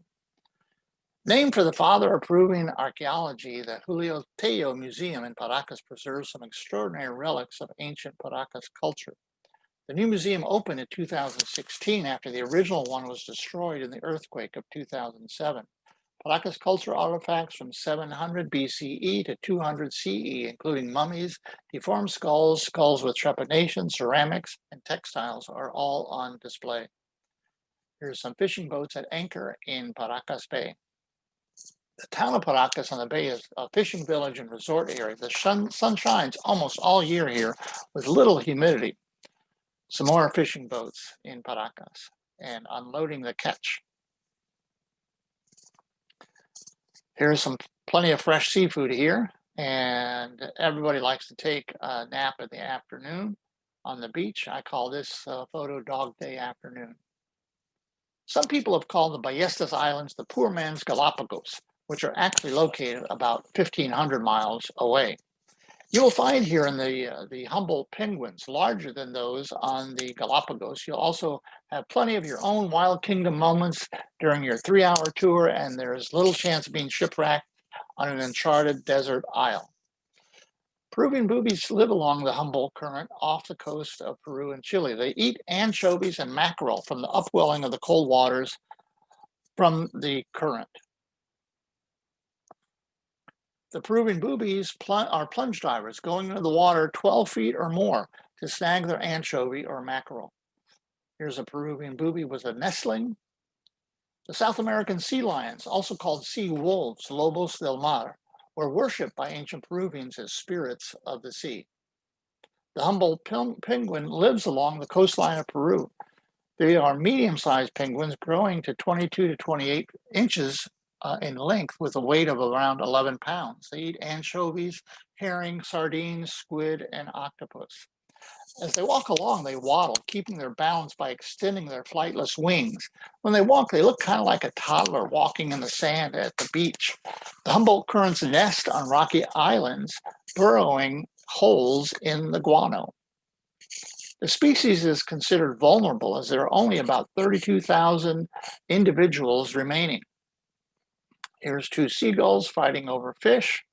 Named for the father of Peruvian archaeology, the Julio Tello Museum in Paracas preserves some extraordinary relics of ancient Paracas culture. The new museum opened in 2016 after the original one was destroyed in the earthquake of 2007. Paracas culture artifacts from 700 BCE to 200 CE, including mummies, deformed skulls, skulls with trepanation, ceramics, and textiles are all on display. Here's some fishing boats at anchor in Paracas Bay. The town of Paracas on the bay is a fishing village and resort area. The sun shines almost all year here with little humidity. Some more fishing boats in Paracas and unloading the catch. Here's plenty of fresh seafood here, and everybody likes to take a nap in the afternoon on the beach. I call this photo dog day afternoon. Some people have called the Ballestas Islands the poor man's Galapagos, which are actually located about 1,500 miles away. You will find here in the Humboldt penguins, larger than those on the Galapagos. You'll also have plenty of your own Wild Kingdom moments during your 3-hour tour, and there's little chance of being shipwrecked on an uncharted desert isle. Peruvian boobies live along the Humboldt Current off the coast of Peru and Chile. They eat anchovies and mackerel from the upwelling of the cold waters from the current. The Peruvian boobies are plunge divers going into the water 12 feet or more to snag their anchovy or mackerel. Here's a Peruvian booby with a nestling. The South American sea lions, also called sea wolves, lobos del mar, were worshipped by ancient Peruvians as spirits of the sea. The Humboldt penguin lives along the coastline of Peru. They are medium-sized penguins growing to 22 to 28 inches in length with a weight of around 11 pounds. They eat anchovies, herring, sardines, squid, and octopus. As they walk along, they waddle, keeping their balance by extending their flightless wings. When they walk, they look kind of like a toddler walking in the sand at the beach. The Humboldt currents nest on rocky islands, burrowing holes in the guano. The species is considered vulnerable as there are only about 32,000 individuals remaining. Here's 2 seagulls fighting over fish.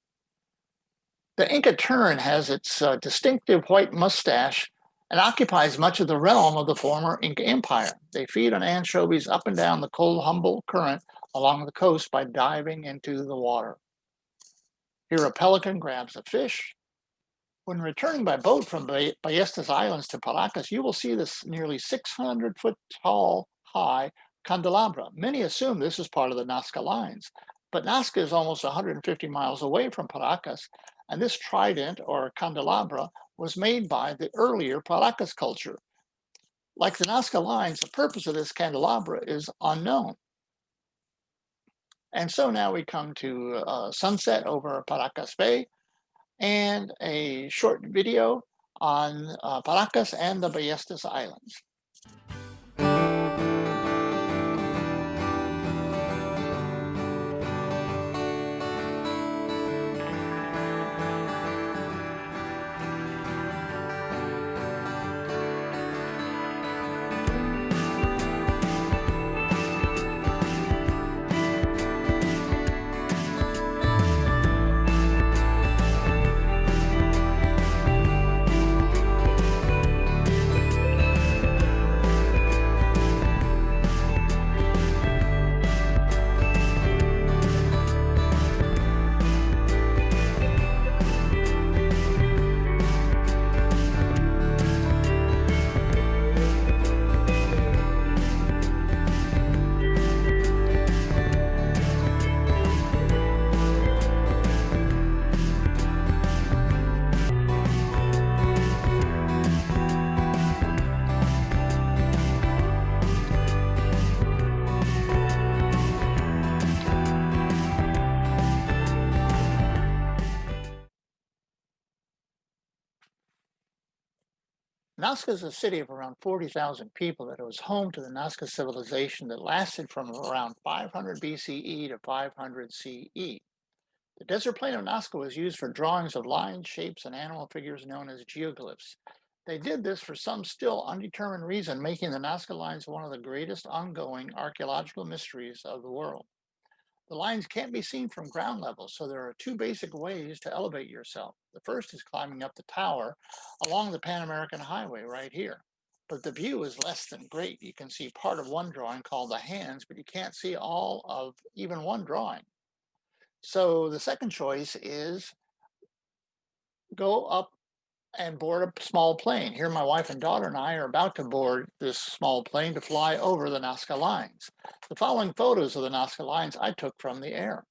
The Inca tern has its distinctive white mustache and occupies much of the realm of the former Inca Empire. They feed on anchovies up and down the cold Humboldt Current along the coast by diving into the water. Here a pelican grabs a fish. When returning by boat from Ballestas Islands to Paracas, you will see this nearly 600-foot tall, high candelabra. Many assume this is part of the Nazca Lines, but Nazca is almost 150 miles away from Paracas, and this trident or candelabra was made by the earlier Paracas culture. Like the Nazca Lines, the purpose of this candelabra is unknown. And so now we come to sunset over Paracas Bay and a short video on Paracas and the Ballestas Islands. Nazca is a city of around 40,000 people that was home to the Nazca civilization that lasted from around 500 BCE to 500 CE. The desert plain of Nazca was used for drawings of lines, shapes, and animal figures known as geoglyphs. They did this for some still undetermined reason, making the Nazca lines one of the greatest ongoing archaeological mysteries of the world. The lines can't be seen from ground level, so there are 2 basic ways to elevate yourself. The first is climbing up the tower along the Pan American Highway right here. but the view is less than great. You can see part of one drawing called the hands, but you can't see all of even one drawing. So the second choice is go up and board a small plane. Here, my wife and daughter and I are about to board this small plane to fly over the Nazca Lines. The following photos of the Nazca Lines I took from the air.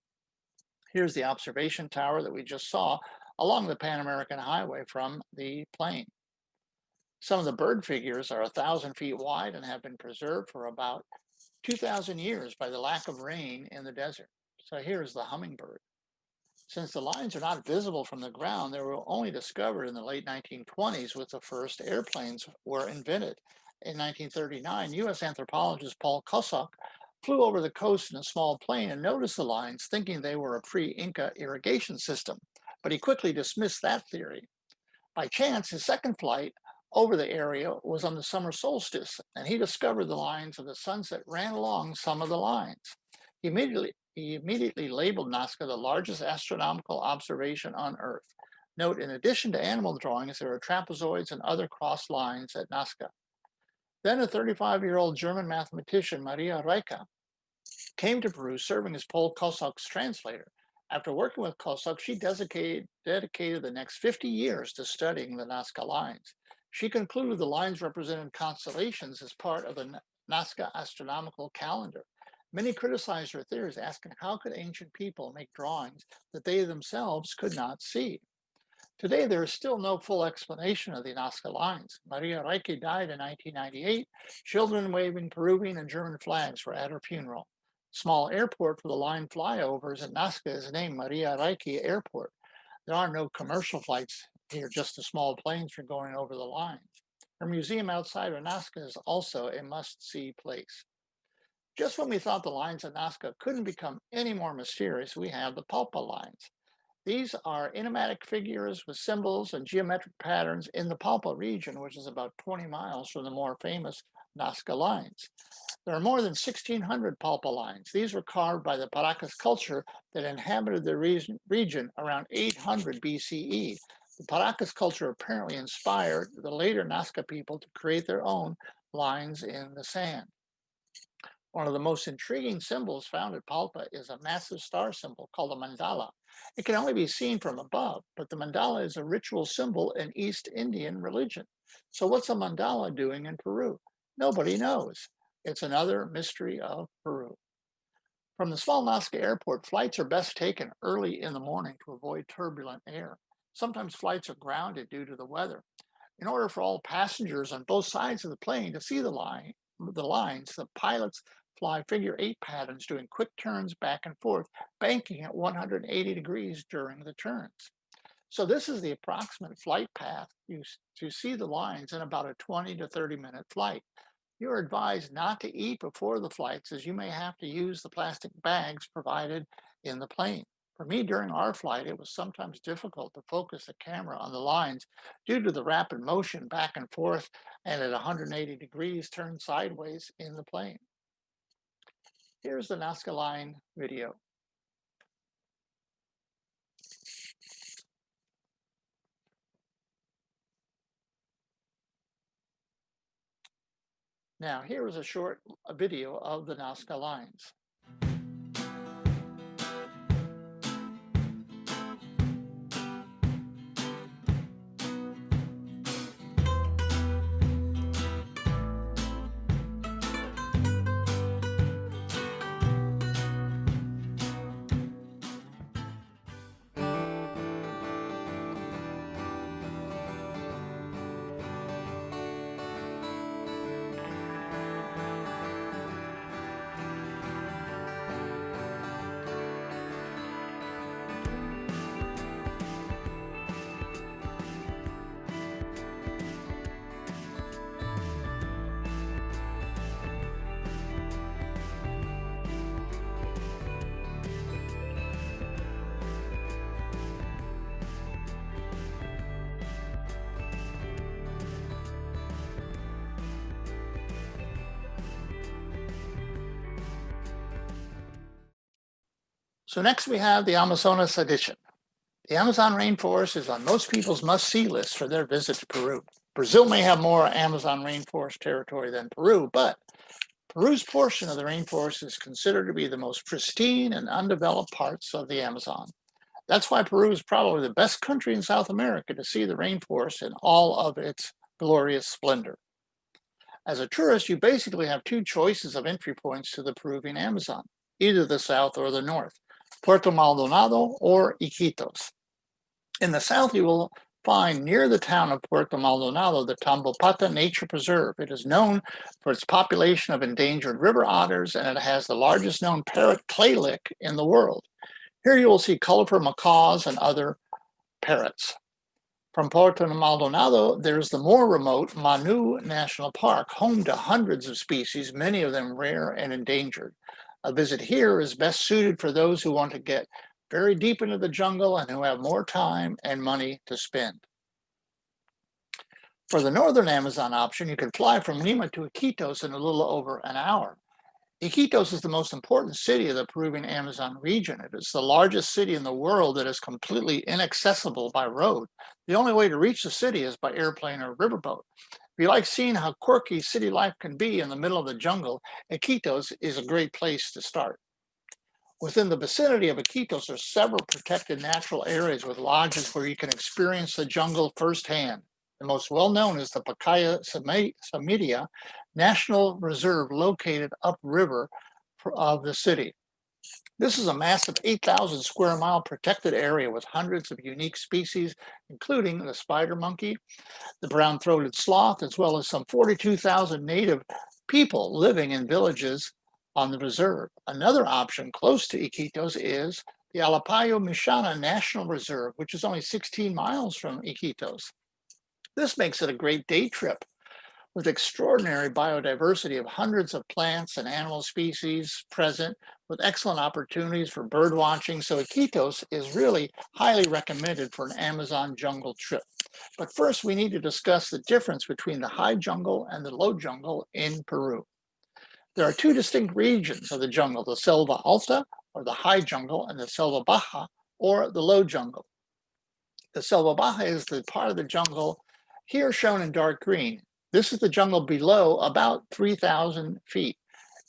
Here's the observation tower that we just saw along the Pan American Highway from the plane. Some of the bird figures are 1,000 feet wide and have been preserved for about 2,000 years by the lack of rain in the desert. So here's the hummingbird. Since the lines are not visible from the ground, they were only discovered in the late 1920s with the first airplanes were invented. In 1939, U.S. anthropologist Paul Kosok flew over the coast in a small plane and noticed the lines, thinking they were a pre-Inca irrigation system, but he quickly dismissed that theory. By chance, his second flight over the area was on the summer solstice, and he discovered the lines of the sunset ran along some of the lines. He immediately labeled Nazca the largest astronomical observation on Earth. Note, in addition to animal drawings, there are trapezoids and other cross lines at Nazca. Then a 35-year-old German mathematician, Maria Rieke, came to Peru serving as Paul Kosok's translator. After working with Kosok, she dedicated the next 50 years to studying the Nazca lines. She concluded the lines represented constellations as part of the Nazca astronomical calendar. Many criticized her theories, asking how could ancient people make drawings that they themselves could not see? Today, there is still no full explanation of the Nazca lines. Maria Rieke died in 1998. Children waving Peruvian and German flags were at her funeral. Small airport for the line flyovers at Nazca is named Maria Rieke Airport. There are no commercial flights here, just the small planes for going over the lines. Her museum outside of Nazca is also a must-see place. Just when we thought the lines at Nazca couldn't become any more mysterious, we have the Palpa lines. These are enigmatic figures with symbols and geometric patterns in the Palpa region, which is about 20 miles from the more famous Nazca lines. There are more than 1,600 Palpa lines. These were carved by the Paracas culture that inhabited the region around 800 BCE. The Paracas culture apparently inspired the later Nazca people to create their own lines in the sand. One of the most intriguing symbols found at Palpa is a massive star symbol called a mandala. It can only be seen from above, but the mandala is a ritual symbol in East Indian religion. So what's a mandala doing in Peru? Nobody knows. It's another mystery of Peru. From the small Nazca airport, flights are best taken early in the morning to avoid turbulent air. Sometimes flights are grounded due to the weather. In order for all passengers on both sides of the plane to see the lines, the pilots fly figure-8 patterns, doing quick turns back and forth, banking at 180 degrees during the turns. So this is the approximate flight path to see the lines in about a 20 to 30-minute flight. You're advised not to eat before the flights, as you may have to use the plastic bags provided in the plane. For me, during our flight, it was sometimes difficult to focus the camera on the lines due to the rapid motion back and forth and at 180 degrees turned sideways in the plane. Here's the Nazca line video. Now, here is a short video of the Nazca lines. So next we have the Amazonas edition. The Amazon rainforest is on most people's must-see list for their visit to Peru. Brazil may have more Amazon rainforest territory than Peru, but Peru's portion of the rainforest is considered to be the most pristine and undeveloped parts of the Amazon. That's why Peru is probably the best country in South America to see the rainforest in all of its glorious splendor. As a tourist, you basically have two choices of entry points to the Peruvian Amazon, either the south or the north, Puerto Maldonado or Iquitos. In the south, you will find near the town of Puerto Maldonado the Tambopata Nature Preserve. It is known for its population of endangered river otters, and it has the largest known parrot clay lick in the world. Here you will see colorful macaws and other parrots. From Puerto Maldonado, there's the more remote Manu National Park, home to hundreds of species, many of them rare and endangered. A visit here is best suited for those who want to get very deep into the jungle and who have more time and money to spend. For the northern Amazon option, you can fly from Lima to Iquitos in a little over an hour. Iquitos is the most important city of the Peruvian Amazon region. It is the largest city in the world that is completely inaccessible by road. The only way to reach the city is by airplane or riverboat. If you like seeing how quirky city life can be in the middle of the jungle, Iquitos is a great place to start. Within the vicinity of Iquitos are several protected natural areas with lodges where you can experience the jungle firsthand. The most well-known is the Pacaya Samiria National Reserve located upriver of the city. This is a massive 8,000 square mile protected area with hundreds of unique species, including the spider monkey, the brown-throated sloth, as well as some 42,000 native people living in villages on the reserve. Another option close to Iquitos is the Alapayo Mishana National Reserve, which is only 16 miles from Iquitos. This makes it a great day trip with extraordinary biodiversity of hundreds of plants and animal species present, with excellent opportunities for bird watching. So Iquitos is really highly recommended for an Amazon jungle trip. But first, we need to discuss the difference between the high jungle and the low jungle in Peru. There are two distinct regions of the jungle, the Selva Alta, or the high jungle, and the Selva Baja, or the low jungle. The Selva Baja is the part of the jungle here shown in dark green. This is the jungle below about 3,000 feet.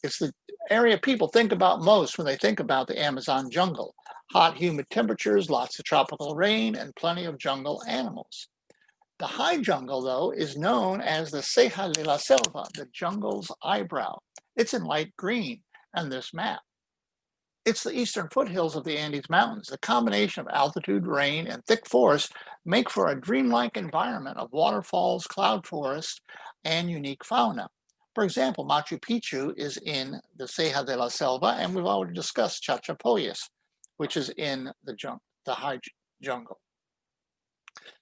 It's the area people think about most when they think about the Amazon jungle. Hot, humid temperatures, lots of tropical rain, and plenty of jungle animals. The high jungle, though, is known as the Ceja de la Selva, the jungle's eyebrow. It's in light green on this map. It's the eastern foothills of the Andes Mountains. The combination of altitude, rain, and thick forest make for a dreamlike environment of waterfalls, cloud forests, and unique fauna. For example, Machu Picchu is in the Ceja de la Selva, and we've already discussed Chachapoyas, which is in the high jungle.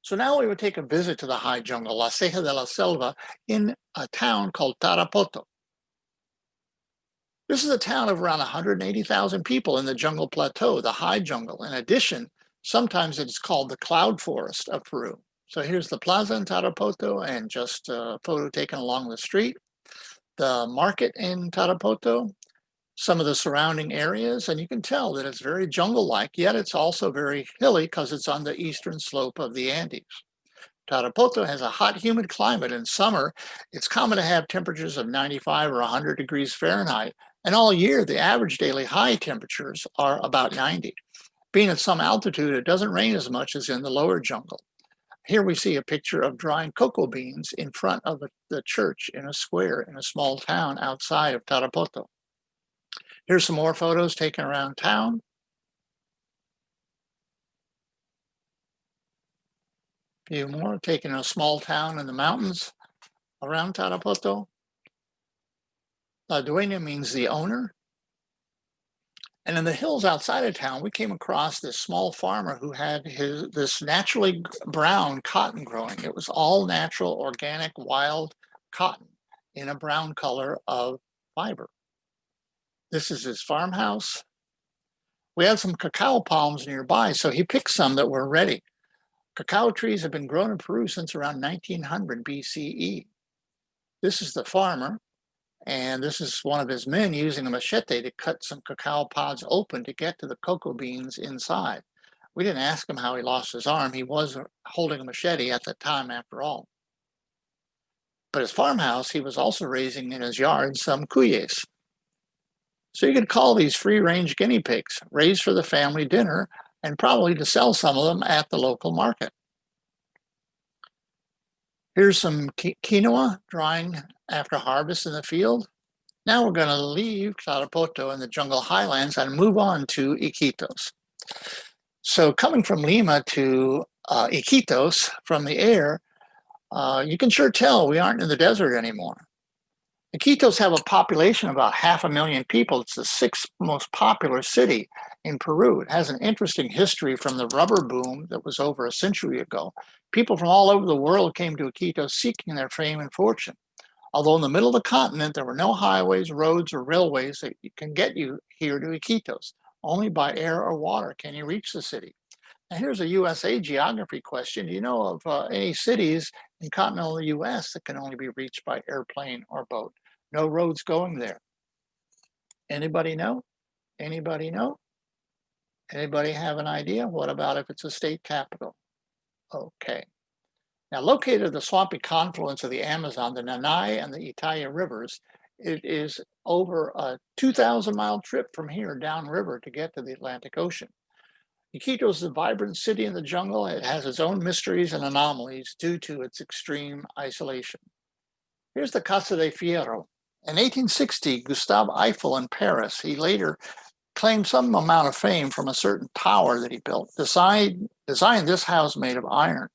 So now we would take a visit to the high jungle, La Ceja de la Selva, in a town called Tarapoto. This is a town of around 180,000 people in the jungle plateau, the high jungle. In addition, sometimes it's called the cloud forest of Peru. So here's the plaza in Tarapoto and just a photo taken along the street. The market in Tarapoto, some of the surrounding areas, and you can tell that it's very jungle-like, yet it's also very hilly because it's on the eastern slope of the Andes. Tarapoto has a hot, humid climate. In summer, it's common to have temperatures of 95 or 100 degrees Fahrenheit. And all year, the average daily high temperatures are about 90. Being at some altitude, it doesn't rain as much as in the lower jungle. Here we see a picture of drying cocoa beans in front of the church in a square in a small town outside of Tarapoto. Here's some more photos taken around town. A few more taken in a small town in the mountains around Tarapoto. La Dueña means the owner. And in the hills outside of town, we came across this small farmer who had this naturally brown cotton growing. It was all natural, organic, wild cotton in a brown color of fiber. This is his farmhouse. We had some cacao palms nearby, so he picked some that were ready. Cacao trees have been grown in Peru since around 1900 BCE. This is the farmer. And this is one of his men using a machete to cut some cacao pods open to get to the cocoa beans inside. We didn't ask him how he lost his arm. He was holding a machete at the time, after all. But his farmhouse, he was also raising in his yard some cuyes. So you could call these free-range guinea pigs, raised for the family dinner, and probably to sell some of them at the local market. Here's some quinoa drying after harvest in the field. Now we're going to leave Tarapoto in the jungle highlands and move on to Iquitos. So coming from Lima to Iquitos from the air, you can sure tell we aren't in the desert anymore. Iquitos have a population of about 500,000 people. It's the sixth most popular city in Peru. It has an interesting history from the rubber boom that was over a century ago. People from all over the world came to Iquitos seeking their fame and fortune. Although in the middle of the continent, there were no highways, roads, or railways that can get you here to Iquitos. Only by air or water can you reach the city. Now here's a USA geography question. Do you know of any cities in continental US that can only be reached by airplane or boat? No roads going there. Anybody know? Anybody know? Anybody have an idea? What about if it's a state capital? Okay. Now, located at the swampy confluence of the Amazon, the Nanay and the Itaia rivers, it is over a 2,000-mile trip from here downriver to get to the Atlantic Ocean. Iquitos is a vibrant city in the jungle. It has its own mysteries and anomalies due to its extreme isolation. Here's the Casa de Fierro. In 1860, Gustave Eiffel in Paris, he later claimed some amount of fame from a certain tower that he built, designed this house made of iron.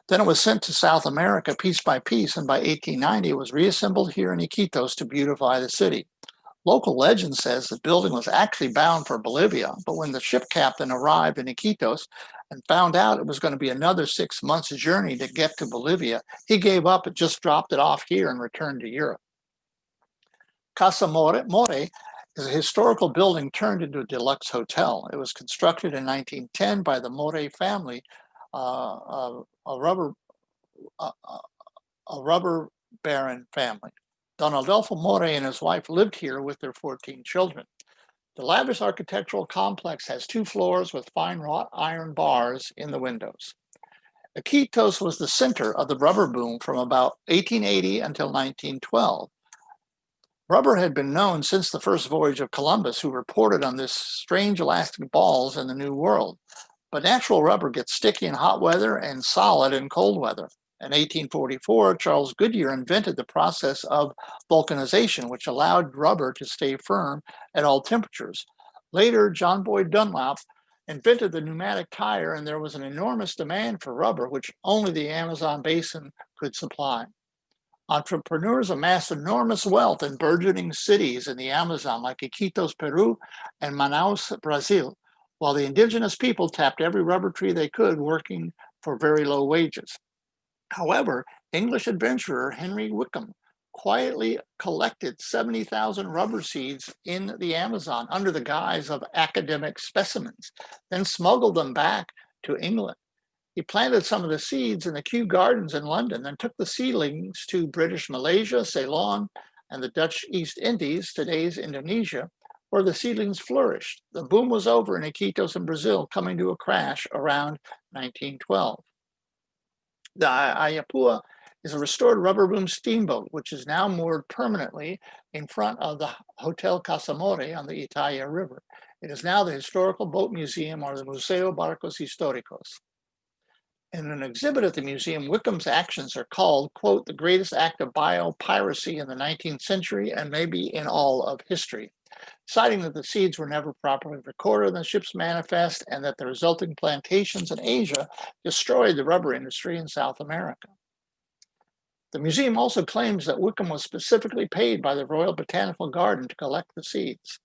Then it was sent to South America piece by piece, and by 1890 it was reassembled here in Iquitos to beautify the city. Local legend says the building was actually bound for Bolivia, but when the ship captain arrived in Iquitos and found out it was going to be another 6 months' journey to get to Bolivia, he gave up and just dropped it off here and returned to Europe. Casa More is a historical building turned into a deluxe hotel. It was constructed in 1910 by the More family, a rubber baron family. Don Adolfo More and his wife lived here with their 14 children. The lavish architectural complex has 2 floors with fine wrought iron bars in the windows. Iquitos was the center of the rubber boom from about 1880 until 1912. Rubber had been known since the first voyage of Columbus, who reported on this strange elastic balls in the New World. But natural rubber gets sticky in hot weather and solid in cold weather. In 1844, Charles Goodyear invented the process of vulcanization, which allowed rubber to stay firm at all temperatures. Later, John Boyd Dunlop invented the pneumatic tire, and there was an enormous demand for rubber, which only the Amazon basin could supply. Entrepreneurs amassed enormous wealth in burgeoning cities in the Amazon, like Iquitos, Peru, and Manaus, Brazil, while the indigenous people tapped every rubber tree they could, working for very low wages. However, English adventurer Henry Wickham quietly collected 70,000 rubber seeds in the Amazon under the guise of academic specimens, then smuggled them back to England. He planted some of the seeds in the Kew Gardens in London, then took the seedlings to British Malaysia, Ceylon, and the Dutch East Indies, today's Indonesia, where the seedlings flourished. The boom was over in Iquitos and Brazil, coming to a crash around 1912. The Ayapua is a restored rubber boom steamboat, which is now moored permanently in front of the Hotel Casa More on the Itaia River. It is now the Historical Boat Museum, or the Museo Barcos Históricos. In an exhibit at the museum, Wickham's actions are called, quote, the greatest act of biopiracy in the 19th century and maybe in all of history, citing that the seeds were never properly recorded in the ship's manifest and that the resulting plantations in Asia destroyed the rubber industry in South America. The museum also claims that Wickham was specifically paid by the Royal Botanical Garden to collect the seeds.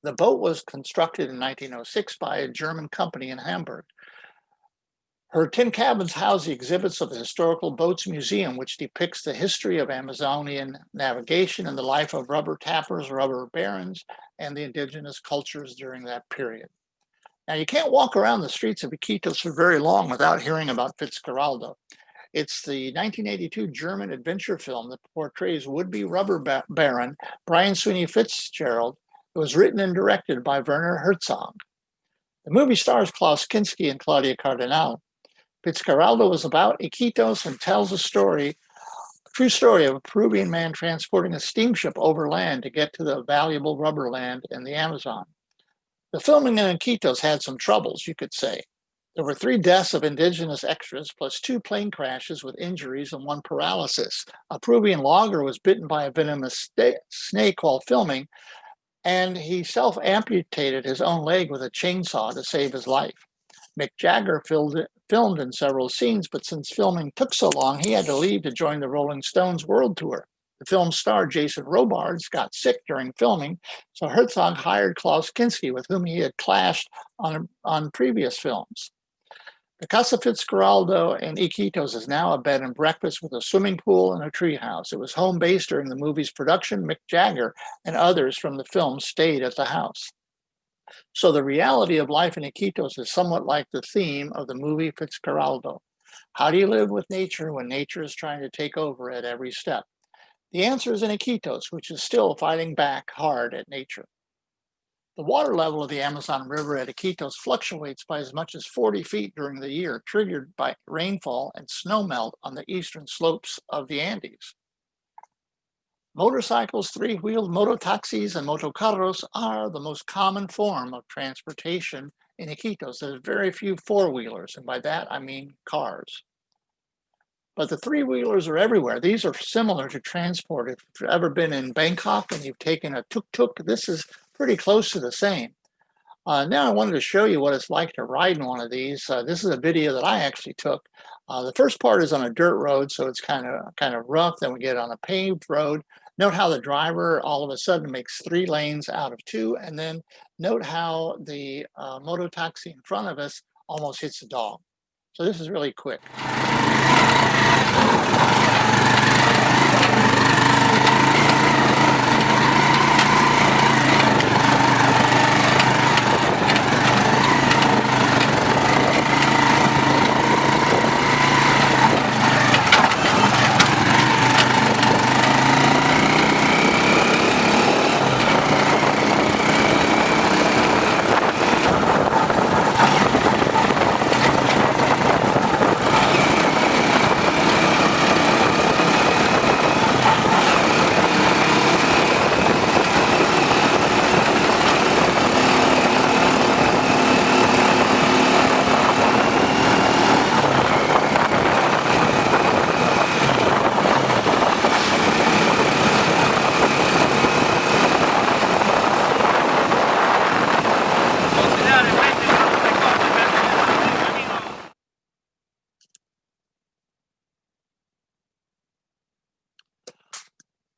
The boat was constructed in 1906 by a German company in Hamburg. Her tin cabins house the exhibits of the Historical Boats Museum, which depicts the history of Amazonian navigation and the life of rubber tappers, rubber barons, and the indigenous cultures during that period. Now, you can't walk around the streets of Iquitos for very long without hearing about Fitzcarraldo. It's the 1982 German adventure film that portrays would-be rubber baron Brian Sweeney Fitzgerald. It was written and directed by Werner Herzog. The movie stars Klaus Kinski and Claudia Cardinal. Fitzcarraldo was about Iquitos and tells a story True story of a Peruvian man transporting a steamship over land to get to the valuable rubber land in the Amazon. The filming in Iquitos had some troubles, you could say. There were 3 deaths of indigenous extras, plus 2 plane crashes with injuries and 1 paralysis. A Peruvian logger was bitten by a venomous snake while filming, and he self-amputated his own leg with a chainsaw to save his life. Mick Jagger filmed in several scenes, but since filming took so long, he had to leave to join the Rolling Stones World Tour. The film's star, Jason Robards, got sick during filming, so Herzog hired Klaus Kinski, with whom he had clashed on previous films. The Casa Fitzcarraldo in Iquitos is now a bed and breakfast with a swimming pool and a treehouse. It was home base during the movie's production. Mick Jagger and others from the film stayed at the house. So the reality of life in Iquitos is somewhat like the theme of the movie Fitzcarraldo. How do you live with nature when nature is trying to take over at every step? The answer is in Iquitos, which is still fighting back hard at nature. The water level of the Amazon River at Iquitos fluctuates by as much as 40 feet during the year, triggered by rainfall and snowmelt on the eastern slopes of the Andes. Motorcycles, 3-wheeled mototaxis, and motocarros are the most common form of transportation in Iquitos. There's very few 4-wheelers, and by that I mean cars. But the 3-wheelers are everywhere. These are similar to transport. If you've ever been in Bangkok and you've taken a tuk-tuk, this is pretty close to the same. Now I wanted to show you what it's like to ride in one of these. This is a video that I actually took. The first part is on a dirt road, so it's kind of rough. Then we get on a paved road. Note how the driver all of a sudden makes 3 lanes out of 2, and then note how the mototaxi in front of us almost hits a dog. So this is really quick.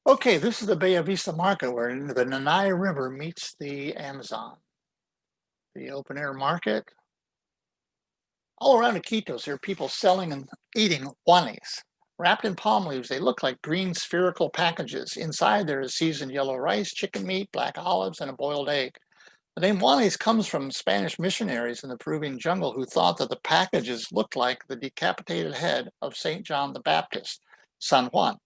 Okay, this is the Bella Vista market where the Nanay River meets the Amazon. The open air market. All around Iquitos, there are people selling and eating juanes. Wrapped in palm leaves, they look like green spherical packages. Inside there is seasoned yellow rice, chicken meat, black olives, and a boiled egg. The name juanes comes from Spanish missionaries in the Peruvian jungle who thought that the packages looked like the decapitated head of St. John the Baptist, San Juan.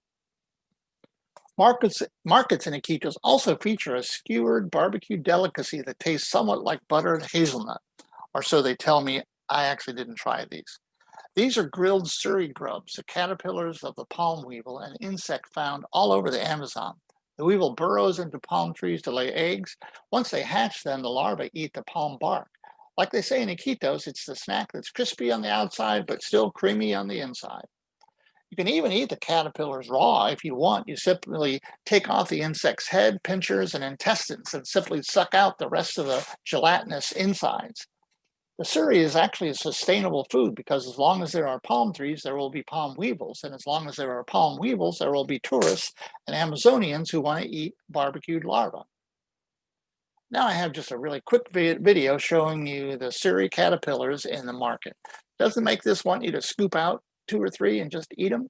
Markets in Iquitos also feature a skewered barbecue delicacy that tastes somewhat like buttered hazelnut, or so they tell me. I actually didn't try these. These are grilled suri grubs, the caterpillars of the palm weevil, an insect found all over the Amazon. The weevil burrows into palm trees to lay eggs. Once they hatch, then the larvae eat the palm bark. Like they say in Iquitos, it's the snack that's crispy on the outside, but still creamy on the inside. You can even eat the caterpillars raw if you want. You simply take off the insect's head, pinchers, and intestines and simply suck out the rest of the gelatinous insides. The suri is actually a sustainable food because as long as there are palm trees, there will be palm weevils. And as long as there are palm weevils, there will be tourists and Amazonians who want to eat barbecued larvae. Now I have just a really quick video showing you the suri caterpillars in the market. Doesn't make this want you to scoop out 2 or 3 and just eat them?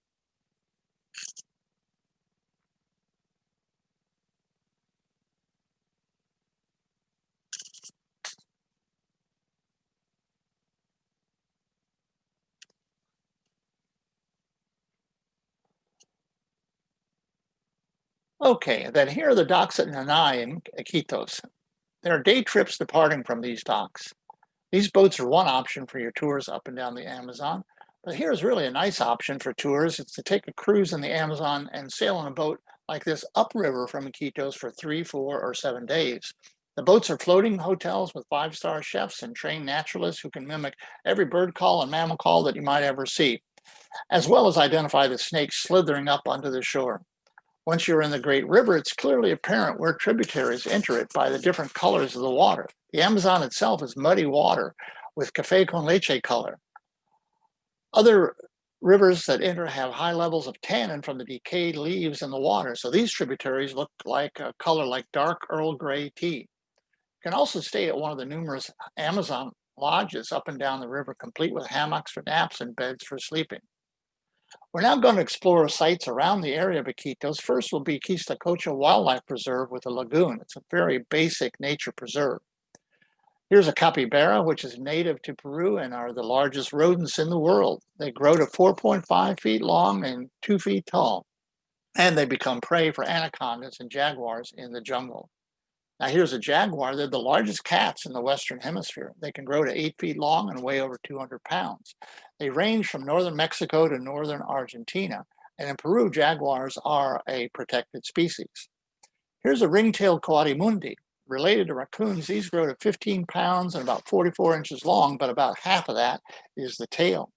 Okay, then here are the docks at Nanay in Iquitos. There are day trips departing from these docks. These boats are one option for your tours up and down the Amazon. But here's really a nice option for tours. It's to take a cruise in the Amazon and sail on a boat like this upriver from Iquitos for 3, 4, or 7 days. The boats are floating hotels with 5-star chefs and trained naturalists who can mimic every bird call and mammal call that you might ever see, as well as identify the snakes slithering up onto the shore. Once you're in the Great River, it's clearly apparent where tributaries enter it by the different colors of the water. The Amazon itself is muddy water with cafe con leche color. Other rivers that enter have high levels of tannin from the decayed leaves in the water, so these tributaries look like a color like dark Earl Grey tea. You can also stay at one of the numerous Amazon lodges up and down the river, complete with hammocks for naps and beds for sleeping. We're now going to explore sites around the area of Iquitos. First will be Quistacocha Wildlife Preserve with a lagoon. It's a very basic nature preserve. Here's a capybara, which is native to Peru and are the largest rodents in the world. They grow to 4.5 feet long and 2 feet tall, and they become prey for anacondas and jaguars in the jungle. Now here's a jaguar. They're the largest cats in the Western Hemisphere. They can grow to 8 feet long and weigh over 200 pounds. They range from northern Mexico to northern Argentina. And in Peru, jaguars are a protected species. Here's a ring-tailed coatimundi. Related to raccoons, these grow to 15 pounds and about 44 inches long, but about half of that is the tail.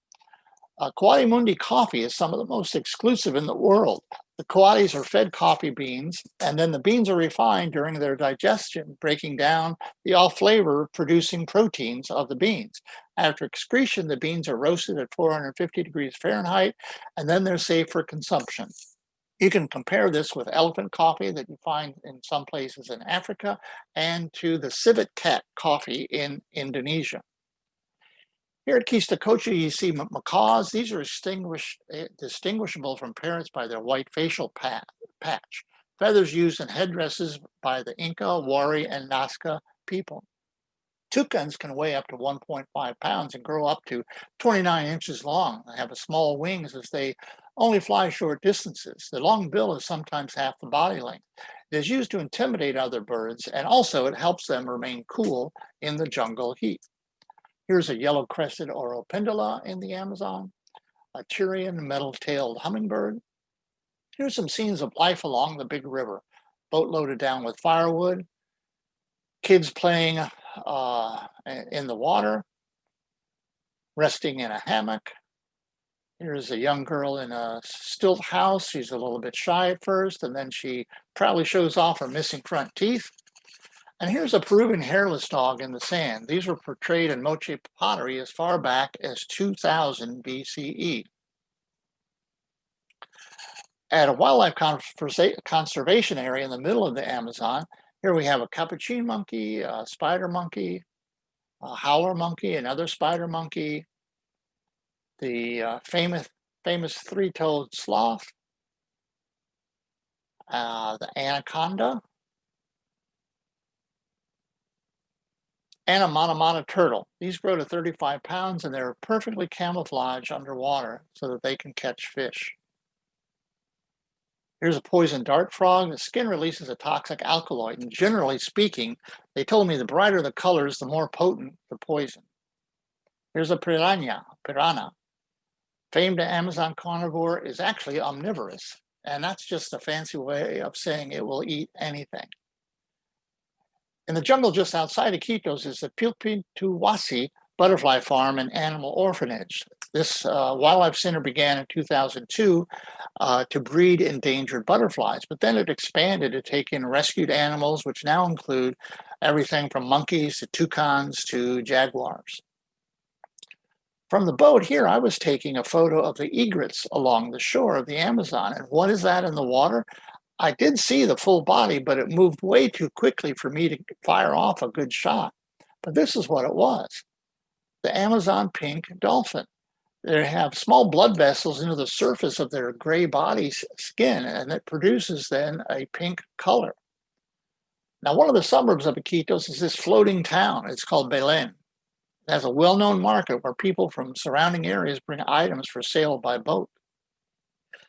Coatimundi coffee is some of the most exclusive in the world. The coatis are fed coffee beans, and then the beans are refined during their digestion, breaking down the all-flavor producing proteins of the beans. After excretion, the beans are roasted at 450 degrees Fahrenheit, and then they're safe for consumption. You can compare this with elephant coffee that you find in some places in Africa and to the civet cat coffee in Indonesia. Here at Quistacocha, you see macaws. These are distinguishable from parrots by their white facial patch, feathers used in headdresses by the Inca, Wari, and Nazca people. Toucans can weigh up to 1.5 pounds and grow up to 29 inches long. They have small wings as they only fly short distances. The long bill is sometimes half the body length. It is used to intimidate other birds, and also it helps them remain cool in the jungle heat. Here's a yellow-crested Oropindala in the Amazon, a Tyrian metal-tailed hummingbird. Here's some scenes of life along the big river. Boat loaded down with firewood, kids playing in the water, resting in a hammock. Here's a young girl in a stilt house. She's a little bit shy at first, and then she proudly shows off her missing front teeth. And here's a Peruvian hairless dog in the sand. These were portrayed in Moche pottery as far back as 2000 BCE. At a wildlife conservation area in the middle of the Amazon, here we have a capuchin monkey, a spider monkey, a howler monkey, another spider monkey, the famous three-toed sloth, the anaconda, and a mana turtle. These grow to 35 pounds and they're perfectly camouflaged underwater so that they can catch fish. Here's a poison dart frog. The skin releases a toxic alkaloid, and generally speaking, they told me the brighter the colors, the more potent the poison. Here's a piranha. Famed Amazon carnivore is actually omnivorous, and that's just a fancy way of saying it will eat anything. In the jungle just outside Iquitos is the Pilpintuhuasi Butterfly Farm and Animal Orphanage. This wildlife center began in 2002 to breed endangered butterflies, but then it expanded to take in rescued animals, which now include everything from monkeys to toucans to jaguars. From the boat here, I was taking a photo of the egrets along the shore of the Amazon. And what is that in the water? I did see the full body, but it moved way too quickly for me to fire off a good shot. But this is what it was. The Amazon pink dolphin. They have small blood vessels into the surface of their gray body skin, and it produces then a pink color. Now, one of the suburbs of Iquitos is this floating town. It's called Belén. It has a well-known market where people from surrounding areas bring items for sale by boat.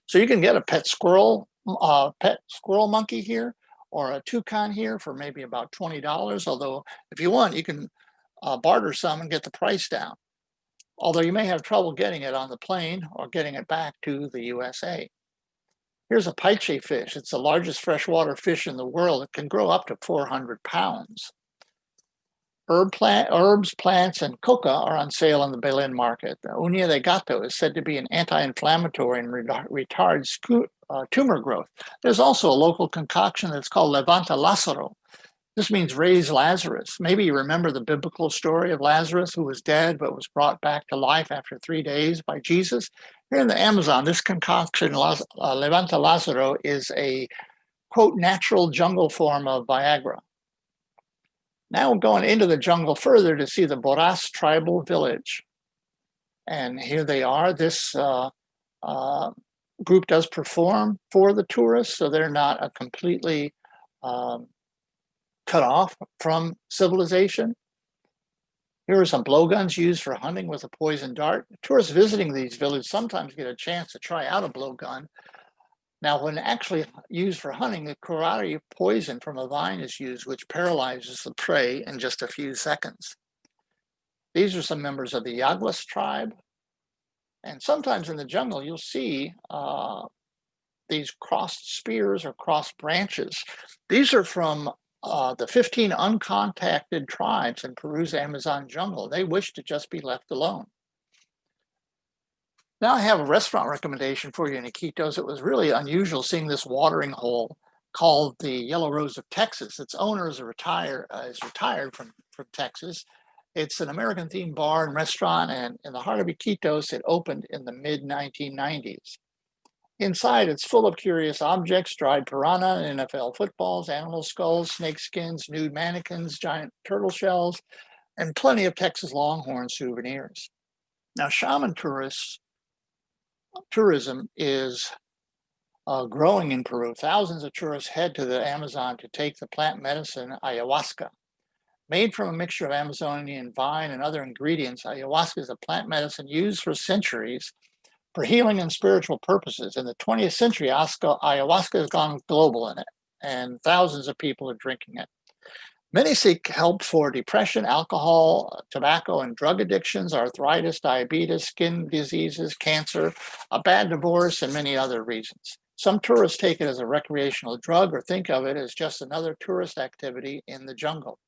So you can get a pet squirrel monkey here, or a toucan here for maybe about $20. Although if you want, you can barter some and get the price down. although you may have trouble getting it on the plane or getting it back to the USA. Here's a paiche fish. It's the largest freshwater fish in the world. It can grow up to 400 pounds. Herbs, plants, and coca are on sale in the Berlin market. The uña de gato is said to be an anti-inflammatory and retards tumor growth. There's also a local concoction that's called Levanta Lázaro. This means raise Lazarus. Maybe you remember the biblical story of Lazarus who was dead but was brought back to life after 3 days by Jesus. Here in the Amazon, this concoction, Levanta Lázaro, is a, quote, natural jungle form of Viagra. Now we're going into the jungle further to see the Boras tribal village. And here they are. This group does perform for the tourists, so they're not a completely cut off from civilization. Here are some blowguns used for hunting with a poison dart. Tourists visiting these villages sometimes get a chance to try out a blowgun. Now, when actually used for hunting, the curare poison from a vine is used, which paralyzes the prey in just a few seconds. These are some members of the Yaguas tribe. And sometimes in the jungle, you'll see these crossed spears or crossed branches. These are from the 15 uncontacted tribes in Peru's Amazon jungle. They wish to just be left alone. Now I have a restaurant recommendation for you in Iquitos. It was really unusual seeing this watering hole called the Yellow Rose of Texas. Its owner is retired from Texas. It's an American-themed bar and restaurant, and in the heart of Iquitos, it opened in the mid-1990s. Inside, it's full of curious objects, dried piranha, NFL footballs, animal skulls, snake skins, nude mannequins, giant turtle shells, and plenty of Texas Longhorn souvenirs. Now, shaman tourism is growing in Peru. Thousands of tourists head to the Amazon to take the plant medicine ayahuasca. Made from a mixture of Amazonian vine and other ingredients, ayahuasca is a plant medicine used for centuries for healing and spiritual purposes. In the 20th century, ayahuasca has gone global in it, and thousands of people are drinking it. Many seek help for depression, alcohol, tobacco, and drug addictions, arthritis, diabetes, skin diseases, cancer, a bad divorce, and many other reasons. Some tourists take it as a recreational drug or think of it as just another tourist activity in the jungle.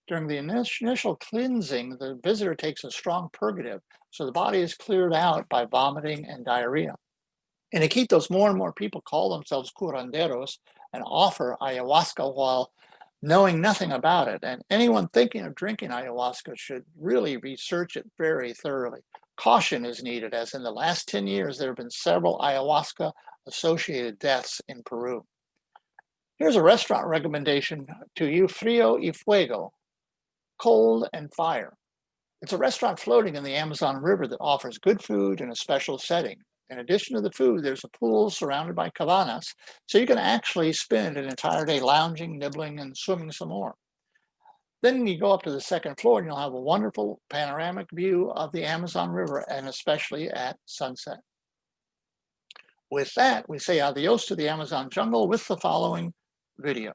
During the initial cleansing, the visitor takes a strong purgative, so the body is cleared out by vomiting and diarrhea. In Iquitos, more and more people call themselves curanderos and offer ayahuasca while knowing nothing about it. And anyone thinking of drinking ayahuasca should really research it very thoroughly. Caution is needed, as in the last 10 years, there have been several ayahuasca-associated deaths in Peru. Here's a restaurant recommendation to you, Frio y Fuego, cold and fire. It's a restaurant floating in the Amazon River that offers good food in a special setting. In addition to the food, there's a pool surrounded by cabanas, so you can actually spend an entire day lounging, nibbling, and swimming some more. Then you go up to the second floor and you'll have a wonderful panoramic view of the Amazon River, and especially at sunset. With that, we say adios to the Amazon jungle with the following video.